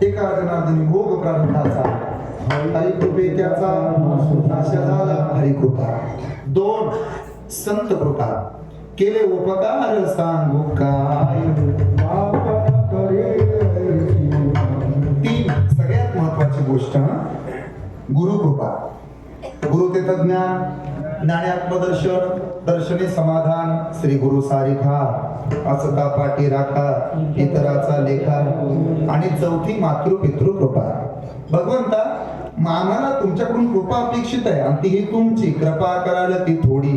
एका जनार्दनी भोग प्रारंभाचा, हरिकृपे त्याचा नाश झाला. हरिकृपा. 2 संत कृपा. केले उपकार सांगू काय, 3 सगळ्यात महत्वाची गोष्ट गुरुकृपा. गुरु ते ज्ञान, ज्ञाने आत्मदर्शन, दर्शने समाधान. श्री गुरु सारिखा, असता पाठी राखा, इतराचा लेखा. आणि 4थी मातृपितृ कृपा. भगवंता, आम्हाला तुमच्याकडून कृपा अपेक्षित आहे, आणि ती तुमची कृपा करायला ती थोडी.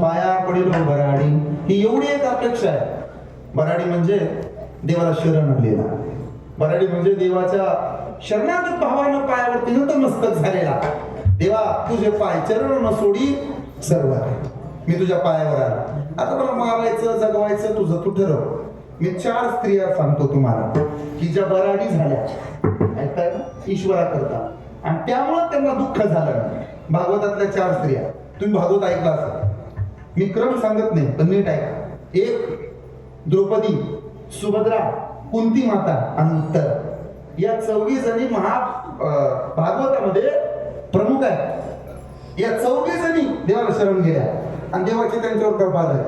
पाया पडेल बराडी, ही एवढी एक अपेक्षा आहे. बराडी म्हणजे देवाला शरण आलेला. बराडी म्हणजे देवाच्या शरणागत भावानं पायावरती नतमस्तक झालेला. देवा, तुझे पाय चरण न सोडी सर्व आहे. मी तुझ्या पायावर आला, आता मला मारायचं जगवायचं तुझं तू ठरव. मी 4 स्त्रिया सांगतो तुम्हाला की ज्या बराडी झाल्या, ऐकताय ना, ईश्वरा करता, आणि त्यामुळे त्यांना दुःख झालं. भागवतातल्या 4 स्त्रिया, तुम्ही भागवत ऐकला असाल, मी क्रम सांगत नाही पण नीट ऐका. 1 द्रौपदी, सुभद्रा, कुंती माता आणि उत्तर. या 4 जणी भागवतामध्ये प्रमुख आहेत. या 4 जणी देवाला शरण गेल्या. आणि देवाची त्यांच्यावर कृपा झाली.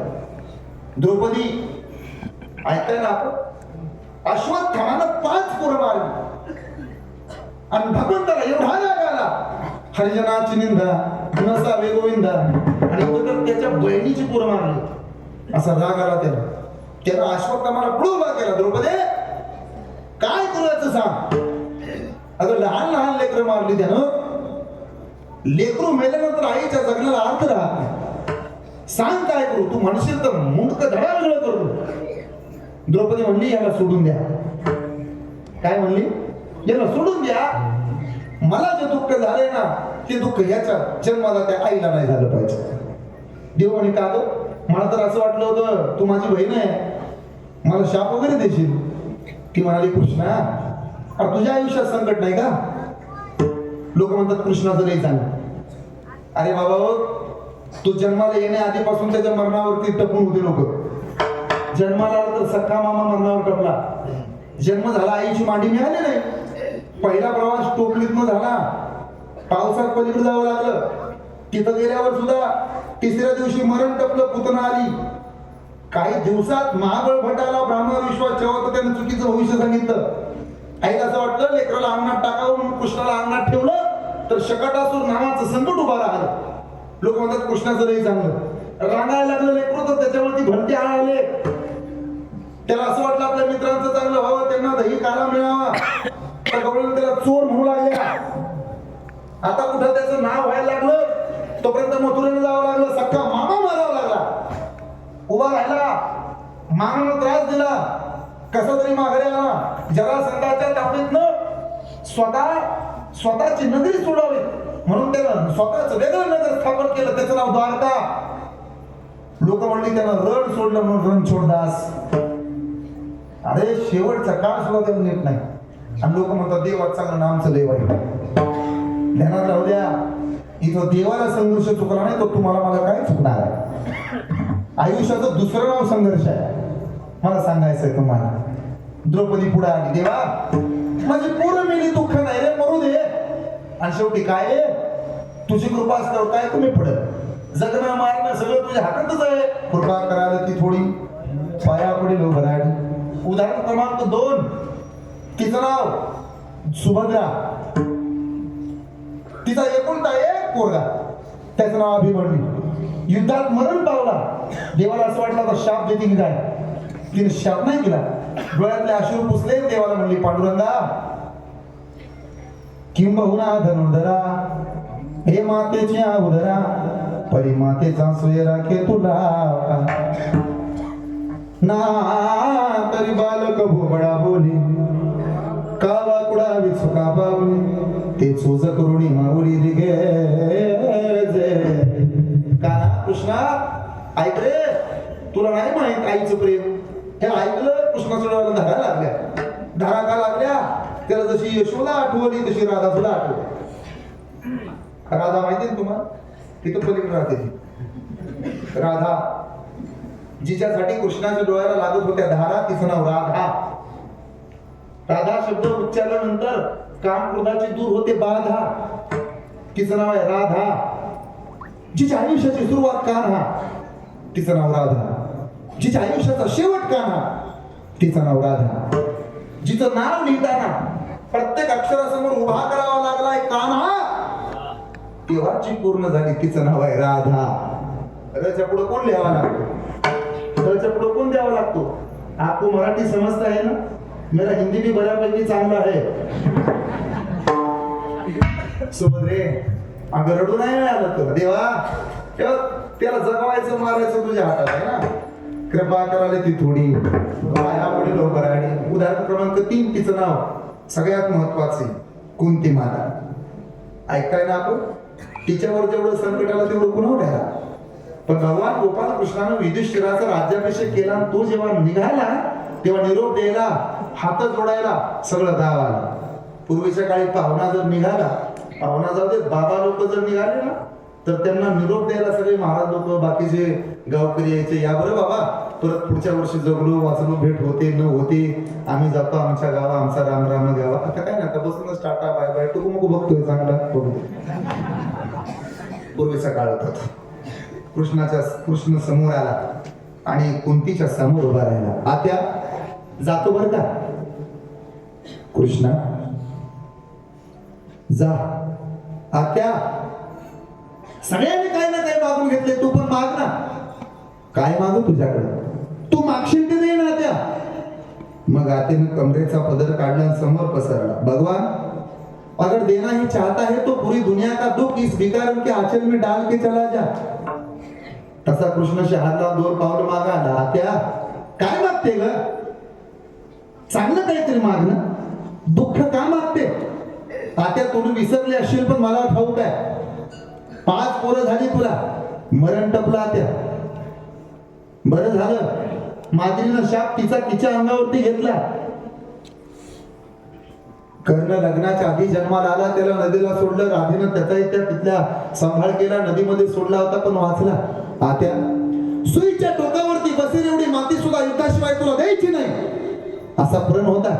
द्रौपदी ऐकाय ना आपण अश्वत्थामानं 5 पोरं मारली आणि भगवंताला एवढा राग आला, हरिजनाची निंदा नसावे गोविंदा, आणि तो तर त्याच्या बहिणीची पोरं मारली असा राग आला त्याला. त्यानं अश्वत्थामाला पुढे उभा केला, द्रौपदी काय करायचं सांग. अगं लहान लहान लेकरं मारली त्यानं. लेकरू मेल्यानंतर आईच्या जगण्याला अर्थ राहत नाही. सांग काय करू. तू म्हणशील तर मुंडक धडावेगळं करू. द्रौपदी म्हणली याला सोडून द्या. काय म्हणली? याला सोडून द्या. मला जे दुःख झालंय ना ते दुःख याच्या जन्माला त्या आईला नाही झालं पाहिजे. देव म्हणे का गं, मला तर असं वाटलं होतं तू माझी बहीण आहे, मला शाप वगैरे देशील. ती म्हणाली कृष्णा अरे तुझ्या आयुष्यात संकट नाही का. लोक म्हणतात कृष्णाचं नाही चांगलं. अरे बाबा तू जन्माला येण्या आधीपासून त्याच्या मरणावरती टपून होते लोक. जन्माला आला तर सख्खा मामा मरणावर टपला. जन्म झाला आईची मांडी मिळाली नाही. पहिला प्रवास टोपलीतनं झाला, पावसात पलीकडे जावं लागलं. तिथं गेल्यावर सुद्धा 3ऱ्या दिवशी मरण टपलं, पुतना आली. काही दिवसात महाबळ भटाला ब्राह्मण विश्वास ठेवत त्यानं चुकीचं भविष्य सांगितलं. आईला असं वाटलं लेकराला अंगणात टाकावं म्हणून कृष्णाला अंगणात ठेवलं तर शकटासूर नावाचं संकट उभा राहिलं. लोक म्हणतात कृष्णाचं नाही चांगलं. रांगायला लागलं लेकरू तर त्याच्यावरती भरती आले. त्याला असं वाटलं आपल्या मित्रांचं चांगलं व्हावं, त्यांना दही काला मिळावा. तर गवळण त्याला चोर म्हणू लागल्या. आता कुठं त्याचं नाव व्हायला लागलं तोपर्यंत मथुरेला जावं लागलं. सख्खा मामा मारावा लागला. उभा राहिला, मामानं त्रास दिला, कसा तरी माघारी आला. जरासंधाच्या तावडीतनं स्वतःची नगरी सोडावी म्हणून त्यानं स्वतःच वेगळं नगर स्थापन केलं. त्याचं नाव द्वारका. लोक म्हणली त्यानं रण सोडलं म्हणून रणछोडदास. अरे शेवटचा काळ सुद्धा त्याला नीट नाही. आणि लोक म्हणतात देवात चांगलं नामचं लय वाईट. ध्यानात राहू द्या, इथं देवाला संघर्ष चुकला नाही तर तुम्हाला मला काय चुकणार आहे. आयुष्याचं दुसरं नाव संघर्ष आहे. मला सांगायचंय तुम्हाला. द्रौपदी पुढे आली, देवा माझी पोरं मेली, दुःख नाही रे, मरू दे. आणि शेवटी काय तुझी कृपा असल्यावर काय तुम्ही पडत. जगणं मारणं सगळं तुझ्या हातातच आहे. कृपा करायला ती थोडी पाया पडेल उभं राहिली. उदाहरण क्रमांक 2, तिचं नाव सुभद्रा. तिचा एकुलता एक पोरगा, त्याचं नाव अभिमन्यू. युद्धात मरण पावला. देवाला असं वाटलं तर शाप देते की काय. तिने शाप नाही केला. डोळ्यातले अश्रू पुसले. देवाला म्हणली पांडुरंगा किंबहुना धनुर्धरा, हे मातेच्या उदरा, परी मातेचा सोय राखे तुला. ना तरी बालक भोबळा बोली, कावा कुडावी चुका पावली, ते चोज करुणी माऊली दिगे. काना कृष्णा ऐक रे, तुला नाही माहित आईचं प्रेम. हे ऐकलं कृष्णाच्या डोळ्याला धारा लागल्या. धारा का लागल्या? त्याला जशी यशोदा आठवली तशी राधा सुद्धा आठवली. राधा माहिती ना तुम्हाला, तिथं पलीकडे राहते ती राधा. जिच्यासाठी कृष्णाच्या डोळ्याला लागत होत्या धारा, तिचं नाव राधा. राधा शब्द उच्चारल्यानंतर काम क्रोधाची दूर होते बाधा. तिचं नाव आहे राधा. जिच्या आयुष्याची सुरुवात कान्हा, तिचं नाव राधा. जिच्या आयुष्याचा शेवट कान्हा, तिचं नाव राधा. जिचं नाव लिहिताना प्रत्येक अक्षरासमोर उभा करावा लागलाय कान्हा, तेव्हाची पूर्ण झाली, तिचं नाव आहे राधा. रच्या पुढे कोण लिहावा लागतो? रच्या पुढे कोण द्यावा लागतो? आपको मराठी समजता है ना? मेरा हिंदी भी बऱ्यापैकी चांगला आहे. सुभद्रे अगं रडू नाही आलं तर देवा, त्याला जगवायचं मारायचं तुझ्या हातात आहे ना. कृपा करायला ती थोडी पाया पुढे लोक राहिली. उदाहरण क्रमांक 3, तिचं नाव सगळ्यात महत्वाचे कुंती माता. ऐकाय ना आपण, तिच्यावर जेवढं संकट आलं तेवढं कुणावर घ्यायला. पण भगवान गोपाल कृष्णानं युधिष्ठिराचा राज्याभिषेक केला. तो जेव्हा निघाला तेव्हा निरोप द्यायला, हात जोडायला सगळं गाव आलं. पूर्वीच्या काळी पाहुणा जर निघाला, पाहुणा जाऊ दे बाबा लोक जर निघाले ना तर त्यांना निरोप द्यायला सगळे महाराज लोक बाकीचे गावकरी यायचे. या बरं बाबा, परत पुढच्या वर्षी जगलो वाचलो, भेट होते न होते, आम्ही जातो आमच्या गावा, आमचा राम राम गावा. आता काय नाही, आता बसूनच टाटा बाय बाय टुकू मुकू बघतोय चांगला बघतो. पूर्वीचा काळ होता. कृष्ण समोर आला आणि कुंतीच्या समोर उभा राहिला. आत्या जातो बर का? कृष्णा जा. आत्या सगळ्यांनी काही ना काही मागून घेतले, तू पण माग ना. काय मागू तुझ्याकडे? तू मागशील ते दे ना आत्या. मग आत्याने कमरेचा पदर काढला आणि समोर पसरला. भगवान अगर देना ही चाहता है तो पूरी दुनिया का दुख इस भिखारन के आंचल में डाल के चला जा. तसा कृष्ण शहादला 2 पावलं मागा आला. आत्या काय मागते ग? चांगलं काहीतरी माग ना. दुःख का मागते? आत्या तुम्ही विसरले असशील पण मला ठाऊक आहे. 5 पोरं झाली तुला, मरण टपला आत्या. बरं झालं माद्रीनं शाप तिच्या अंगावरती घेतला. कर्ण लग्नाच्या आधी जन्माला आला, त्याला नदीला सोडलं. राधेनं त्याचा तिथल्या सांभाळ केला, नदीमध्ये सोडला होता पण वाचला. आत्या सुईच्या टोकावरती बसेल एवढी माती सुद्धा युद्धाशिवाय तुला द्यायची नाही असा प्रण होता.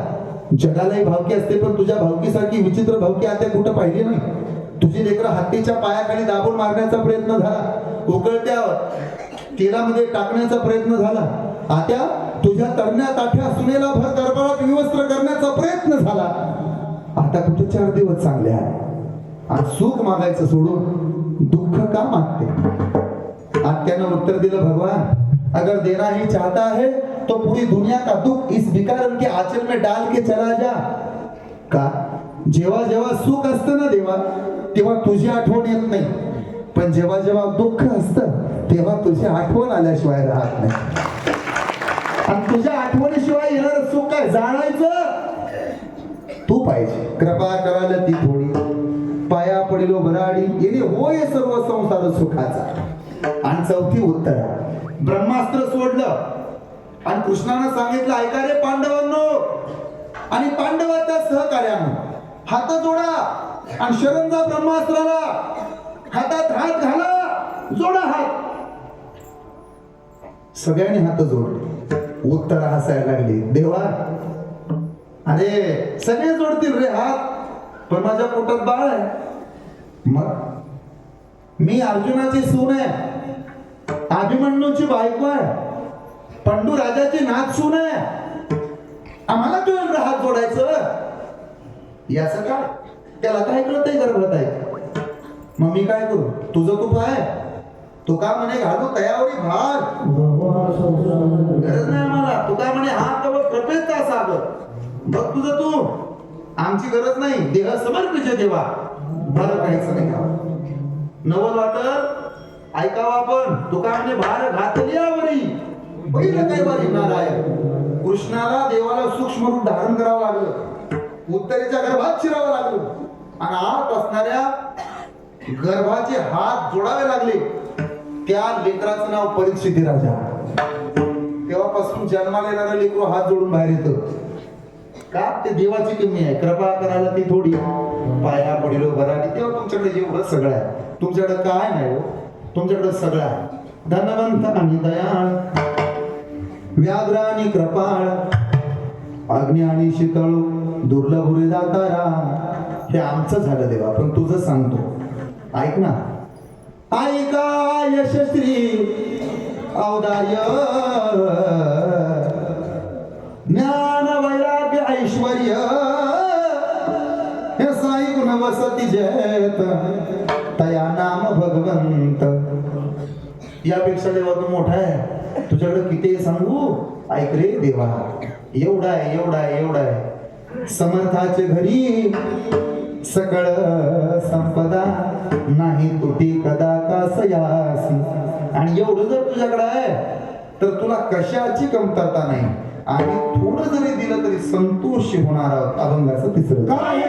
जगालाही भावकी असते पण तुझ्या भावकीसारखी विचित्र भावकी आत्या कुठं पाहिली नाही. तुझी लेकरं हत्तीच्या पायाखाली दाबून मारण्याचा प्रयत्न झाला, उकळत्या तेलामध्ये टाकण्याचा प्रयत्न झाला. आत्या तुझ्या तरण्या ताठ्या सुनेला भर दरबारात विवस्त्र करण्याचा प्रयत्न झाला. आता कुठे 4 दिवस चांगले आहे आणि सुख मागायचं सोडून दुःख का मागते? आत्यानं उत्तर दिलं, भगवान अगर देना ही चाहता है तो पूरी दुनिया का दुख इस भिखारन के आंचल में डाल के चला जा. का? जेव्हा जेव्हा सुख असतं ना देवा, तेव्हा तुझी आठवण येत नाही, पण जेव्हा जेव्हा दुःख असतं तेव्हा तुझी आठवण आल्याशिवाय राहत नाही. आणि तुझ्या आठवणीशिवाय येणार सुख काय? जाणायचं तू पाहिजे. कृपा करायला ती थोडी, पाया पडिलो बराडी येणे होय सर्व संसार सुखाचा. आणि 4थी उत्तर, ब्रह्मास्त्र सोडलं आणि कृष्णानं सांगितलं, ऐका रे पांडवांनो आणि पांडवाच्या सहकार्यानं हात जोडा आणि शरण जा ब्रह्मास्त्राला. हातात हात घाला, जोडा हात. सगळ्यांनी हात जोडले. उत्तर हसायला लागली, देवा अरे सगळे जोडतील रे हात, पण माझ्या पोटात बाळ आहे. मग मी अर्जुनाची सून आहे, अभिमन्यूची बायको आहे, पंडू राजाची नात सून आहे. आम्हाला तुझ्याकडे हात जोडायचं याचं काय? त्याला काय कळतंय गर्भात आहे? मग मी काय करू? तुझं तू पाय तू का म्हणे घालू तयावरी भार, गरज नाही मला. तू काय म्हणे हात कवर कृपेचा सागर, बघ तुझं तू, आमची गरज नाही. देह समर्पित देवा, बरं काहीच नाही. नवल वाटत ऐकावं आपण. तू काय म्हणे भार घातली आवरी, पहिलं काय वारी नारायण. कृष्णाला देवाला सूक्ष्म रूप धारण करावं लागलं, उत्तरेच्या गर्भात शिरावं लागलं आणि आत असणाऱ्या गर्भाचे हात जोडावे लागले. त्या लेकराचं नाव परीक्षिती राजा. तेव्हापासून जन्माला येणारं लेकरू हात जोडून बाहेर येतं. का? ते देवाची कमी आहे. कृपा करायला ती थोडी, पाया पडिलो बराडी. तेव्हा तुमच्याकडे जेवढं सगळं आहे, तुमच्याकडे काय नाही हो, तुमच्याकडे सगळं आहे. धनवंत आणि दयाळ, व्याघ्र आणि कृपाळ, अग्नी आणि शीतळ, दुर्लभ रे दातारा. हे आमचं झालं देवा, पण तुझं सांगतो ऐक ना. ऐका यशस्वी औदार्य, ज्ञान वैराग्य ऐश्वर्य, हे साई गुण वसती जयत, तया नाम भगवंत. यापेक्षा देवा तू मोठा आहे, तुझ्याकडे किती सांगू. ऐक रे देवा, एवढा आहे एवढा आहे एवढा आहे. समर्थाचे घरी सकळ संपदा, नाही तुटी कदा कासयासी. आणि एवढं जर तुझ्याकडे आहे तर तुला कशाची कमतरता नाही. आणि थोडं जरी दिलं तरी संतोषी होणार आहोत. अभंगाचं 3रं काय?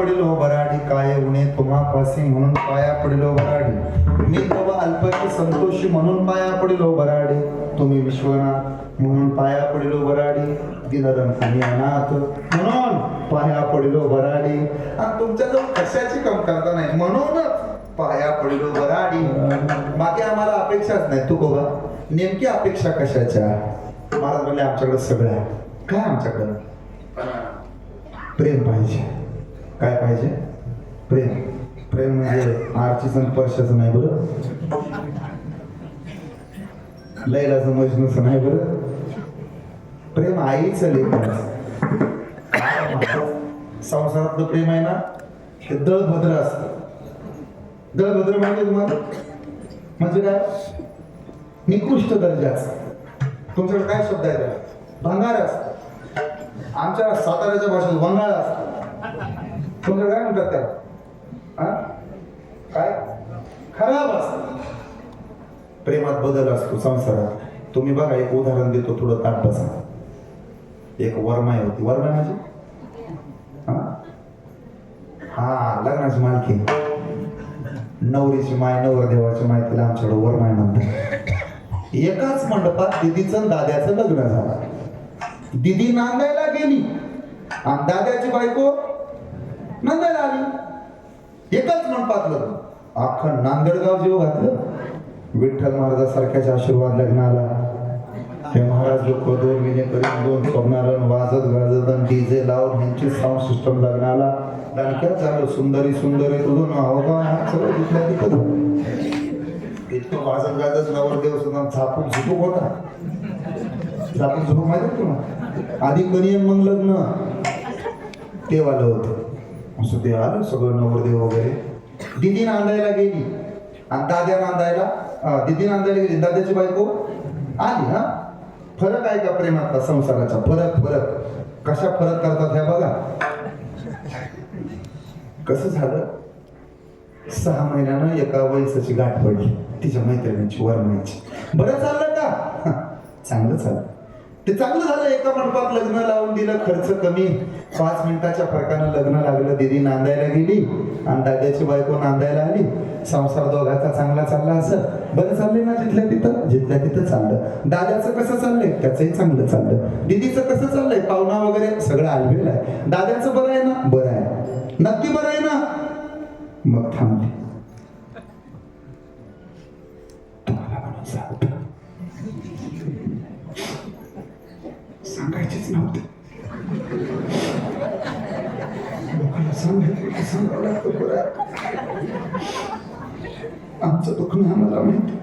पडिलो बराडी काय उणे तुम्हापासी म्हणून पाया पडिलो बराडी मी तव अल्पची संतोषी म्हणून पाया पडिलो बराडी तुम्ही विश्वनाथ म्हणून पाया पडिलो बराडी दिनदंत आणि अनाथ म्हणून पाया पडिलो बराडी आणि तुमच्याजवळ कशाची कमतरता नाही म्हणूनच पाया पडिलो बराडी बाकी आम्हाला अपेक्षाच नाही तू बघा नेमकी अपेक्षा कशाच्या महाराज म्हणले आमच्याकडे सगळं आहे काय आमच्याकडं प्रेम पाहिजे काय पाहिजे प्रेम प्रेम म्हणजे आरचीच आणि परशाचं नाही बरं लैलाचं मजनूचं नाही बरं प्रेम आईचं लेकराचं संसारातलं प्रेम आहे ना ते दळभद्र असतं दळभद्र म्हणजे तुम्हाला म्हणजे काय निकृष्ट दर्जाचं तुमच्याकडे काय शब्द आहे त्याला भंगार असतं आमच्या साताऱ्याच्या भाषेत वंगाळ असतं तुमचं काय म्हणतात त्याला हा काय खराब असत प्रेमात बदल असतो संसारात तुम्ही बघा एक उदाहरण देतो थोडं ताट बसा एक वरमाई होती वरमाई म्हणजे हा लग्नाची मालकी नवरीची माय नवरदेवाची माय तिला आमच्याकडे वरमाई म्हणतात एकाच मंडपात दिदीचं दाद्याचं लग्न झालं दिदी नांदायला गेली आणि दाद्याची बायको नांदायला आली एकाच मंडपात लग्न अख्खं नांदेडगाव जीव घातलं विठ्ठल महाराजासारख्याचा आशीर्वाद लग्नाला हे महाराज लोक 2 महिने करीत 2 स्वप्नारण वाजत गाजत आणि डीजे लावून ह्यांची साऊंड सिस्टम लग्नाला दणक्यात झालं सुंदरी सुंदरी तुझं नाव का सगळं तिथल्या तिथं इतकं वाजत गाजत नवरदेव सुद्धा झापूक झुपूक होता झापूक झुपूक माहिती तुला आधी कनियन मग लग्न ते वालं होतं असं ते आलं सगळं नवरदेव वगैरे दिदी नांदायला गेली आणि दाद्या नांदायला दिदी नांदायला गेली दाद्याची बायको आली हा फरक आहे का प्रेमातला संसाराचा फरक कशा फरक करतात ह्या बघा कसं झालं 6 महिन्यानं एका वयसाची गाठ पडली तिच्या मैत्रिणीची वरमाईची बरं चाललं का चांगलं चाललं ते चांगलं झालं एका मंडपात लग्न लावून दिलं खर्च कमी 5 मिनिटाच्या फरकानं लग्न लागलं दिदी नांदायला गेली आणि दाद्याची बायको नांदायला आली संसार दोघाचा चांगला चालला असं बरं चाललंय ना जिथल्या तिथं चाललं दाद्याचं कसं चाललंय त्याचंही चांगलं चाललं दिदीचं कसं चाललंय पाहुणा वगैरे सगळं आलवेल आहे दाद्याचं बरं आहे ना बरं आहे नक्की बरं आहे ना मग थांबले तुम्हाला म्हणून सांगायचीच नव्हते लोकांना सांगावं लागतं बरं आमचं दुखणं आम्हाला माहिती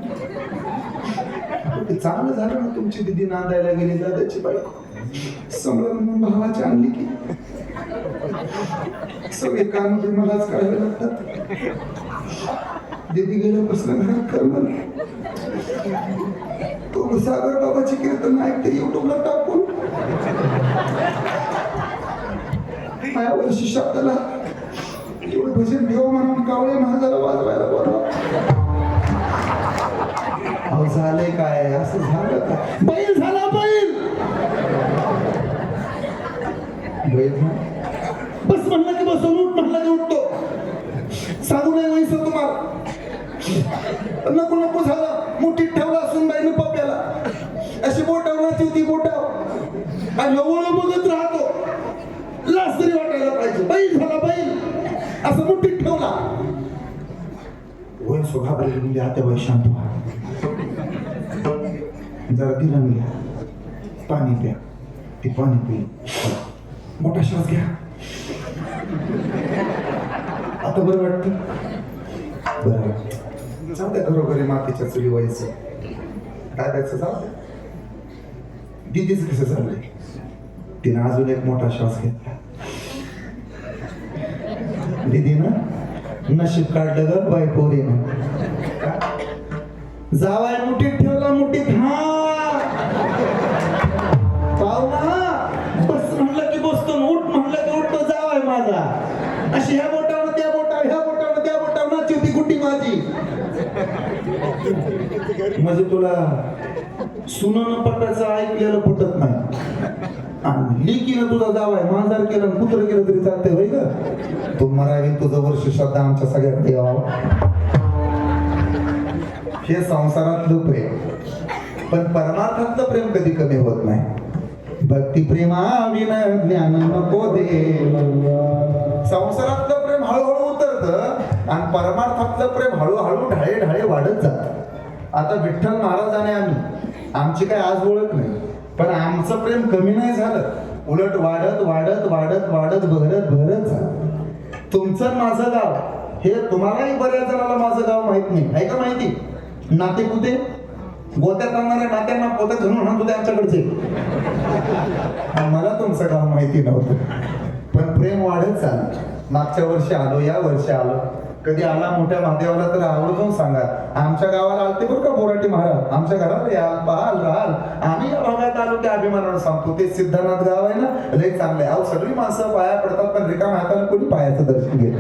ते चांगलं झालं ना तुमची दिदी नांदायला गेली दादाची बायको समोर म्हणून भावाची आणली की सगळे काम मलाच करावे लागतात दिदी गेल्यापासून घरात करणं तो सागर बाबाची कीर्तन ऐकते युट्यूबला टाकून माझ्या वर्षी शब्दाला एवढं भजन घेऊ म्हणून कावळे महाजाला वाजवायला बोलवा अहो झालंय काय असं झालं का बैल झाला बैल बस म्हणलं की बसून उठ म्हणलं की उठतो सांगू नाही वैस तुम्हाला नको नको झालं मुठीत ठेवला असून बाईनं पप्याला अशी बोटावण्याची होती बोटाव आणि हळूहळू बघत राहतो लास तरी वाटायला पाहिजे बैल झाला बैल असं मुठीत ठेवला वय सोघा बैल म्हणजे आता वय शांत व्हा जरा दिलं घ्या पाणी प्या ते पाणी पि मोठा श्वास घ्या आता बरं वाटतं बरं जाऊ द्या घरोघरी मातीच्या चुली व्हायचं काय त्याचं जाऊ द्या दिदीच कसं चाललंय तिनं अजून एक मोठा श्वास घेतला दिदीनं नशीब काढलं ग बायकोरीनं जावाय मुठीत ठेवला मुठीत पाहुणा बस म्हणलं की बसतो उठ म्हणलं की उठतो जावाय माझा अशी ह्या बोटावर त्या बोटावर ह्या बोटावर त्या बोटावर नाची होती गुड्डी माझी म्हणजे तुला सुनन पटाचं ऐकलेलं पटत नाही आणि लिकीनं तुझा जावाय मांजर केलं आणि कुत्र केलं तरी चालतंय होय ग तू मरावी तुझं वर्ष श्रद्धा आमच्या सगळ्याकडे यावं हे संसारातलं प्रेम पण परमार्थातलं प्रेम कधी कमी होत नाही भक्ती प्रेमाविन ज्ञान नको दे संसारातलं प्रेम हळूहळू उतरतं आणि परमार्थातलं प्रेम हळूहळू ढाळे ढाळे वाढत जात आता विठ्ठल महाराजाने आमची काय आज ओळख नाही पण आमचं प्रेम कमी नाही झालं उलट वाढत वाढत वाढत वाढत भरत भरत झालं तुमचं आणि माझं गाव हे तुम्हालाही बऱ्याच जणाला माझं गाव माहित नाही आहे का माहिती नाते कुठे गोत्यात आणणाऱ्या नात्यांना पोत्यात घालून म्हणत होते आमच्याकडचे आणि मला तुमचं गाव माहिती नव्हतं पण प्रेम वाढत चाललं मागच्या वर्षी आलो या वर्षी आलो कधी आला मोठ्या महादेवाला तर आवर्जून सांगा आमच्या गावाला आलते बरं का बोराटी महाराज आमच्या घराला याल पाहाल राहाल आम्ही या भागात आलो त्या अभिमानानं सांगतो ते सिद्धनाथ गाव आहे ना लय चांगलं आहे अहो सगळी माणसं पाया पडतात पण रिकाम हाताने कोणी पायाचं दर्शन घेत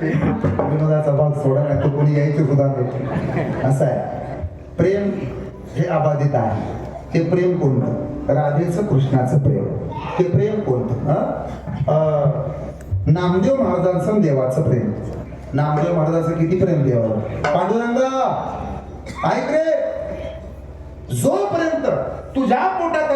विनोदाचा भाग सोडा नाही तो कोणी यायचे सुद्धा नाही असं आहे प्रेम हे अबाधित आहे ते प्रेम कोणतं राधेचं कृष्णाचं प्रेम ते प्रेम कोणतं नामदेव महाराजांचं देवाचं प्रेम नामदेव महाराजांचं किती प्रेम देवावर पांडुरंगा ऐक रे जोपर्यंत तुझ्या पोटात